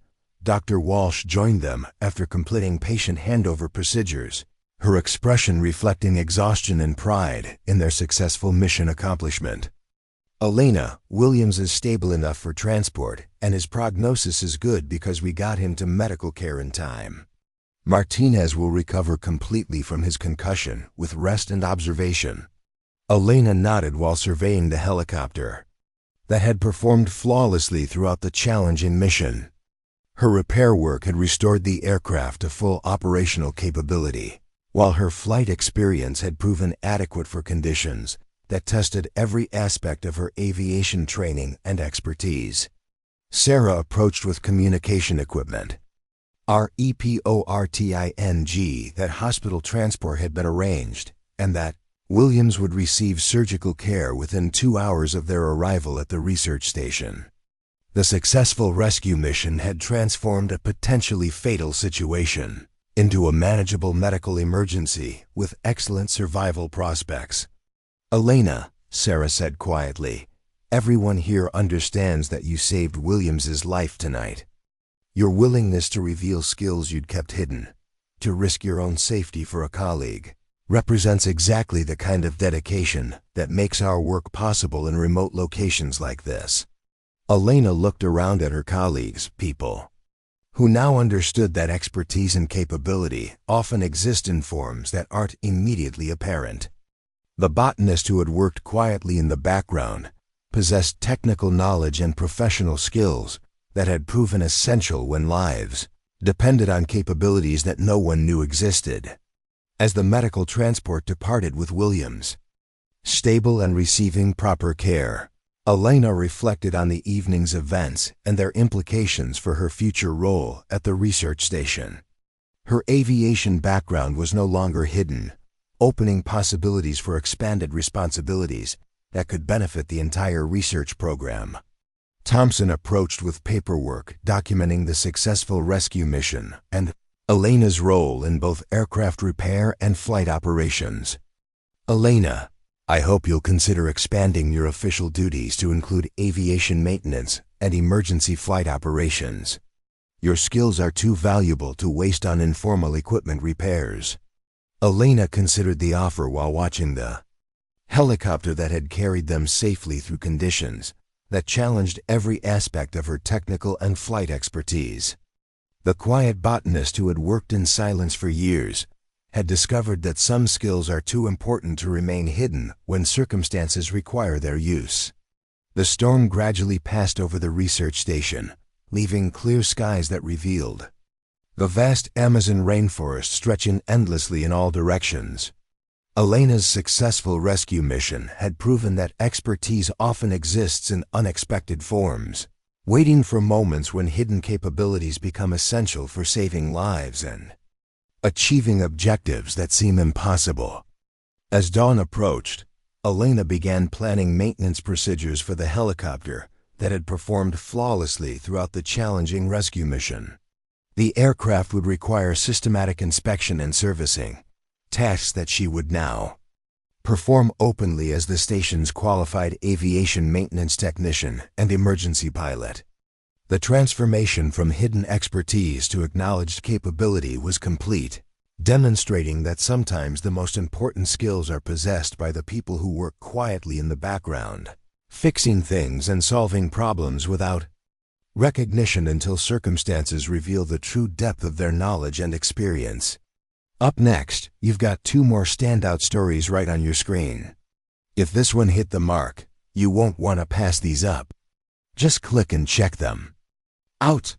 Speaker 1: Dr. Walsh joined them after completing patient handover procedures, her expression reflecting exhaustion and pride in their successful mission accomplishment. "Elena, Williams is stable enough for transport, and his prognosis is good because we got him to medical care in time. Martinez will recover completely from his concussion with rest and observation." Elena nodded while surveying the helicopter that had performed flawlessly throughout the challenging mission. Her repair work had restored the aircraft to full operational capability, while her flight experience had proven adequate for conditions that tested every aspect of her aviation training and expertise. Sarah approached with communication equipment. REPORTING that hospital transport had been arranged, and that Williams would receive surgical care within 2 hours of their arrival at the research station. The successful rescue mission had transformed a potentially fatal situation into a manageable medical emergency with excellent survival prospects. "Elena," Sarah said quietly, "everyone here understands that you saved Williams's life tonight. Your willingness to reveal skills you'd kept hidden, to risk your own safety for a colleague, represents exactly the kind of dedication that makes our work possible in remote locations like this." Elena looked around at her colleagues, people who now understood that expertise and capability often exist in forms that aren't immediately apparent. The botanist who had worked quietly in the background possessed technical knowledge and professional skills that had proven essential when lives depended on capabilities that no one knew existed. As the medical transport departed with Williams, stable and receiving proper care, Elena reflected on the evening's events and their implications for her future role at the research station. Her aviation background was no longer hidden, opening possibilities for expanded responsibilities that could benefit the entire research program. Thompson approached with paperwork documenting the successful rescue mission and Elena's role in both aircraft repair and flight operations. "Elena, I hope you'll consider expanding your official duties to include aviation maintenance and emergency flight operations. Your skills are too valuable to waste on informal equipment repairs." Elena considered the offer while watching the helicopter that had carried them safely through conditions that challenged every aspect of her technical and flight expertise. The quiet botanist who had worked in silence for years had discovered that some skills are too important to remain hidden when circumstances require their use. The storm gradually passed over the research station, leaving clear skies that revealed the vast Amazon rainforest stretching endlessly in all directions. Elena's successful rescue mission had proven that expertise often exists in unexpected forms, waiting for moments when hidden capabilities become essential for saving lives and achieving objectives that seem impossible. As dawn approached, Elena began planning maintenance procedures for the helicopter that had performed flawlessly throughout the challenging rescue mission. The aircraft would require systematic inspection and servicing, tasks that she would now perform openly as the station's qualified aviation maintenance technician and emergency pilot. The transformation from hidden expertise to acknowledged capability was complete, demonstrating that sometimes the most important skills are possessed by the people who work quietly in the background, fixing things and solving problems without recognition until circumstances reveal the true depth of their knowledge and experience. Up next, you've got 2 more standout stories right on your screen. If this one hit the mark, you won't want to pass these up. Just click and check them out.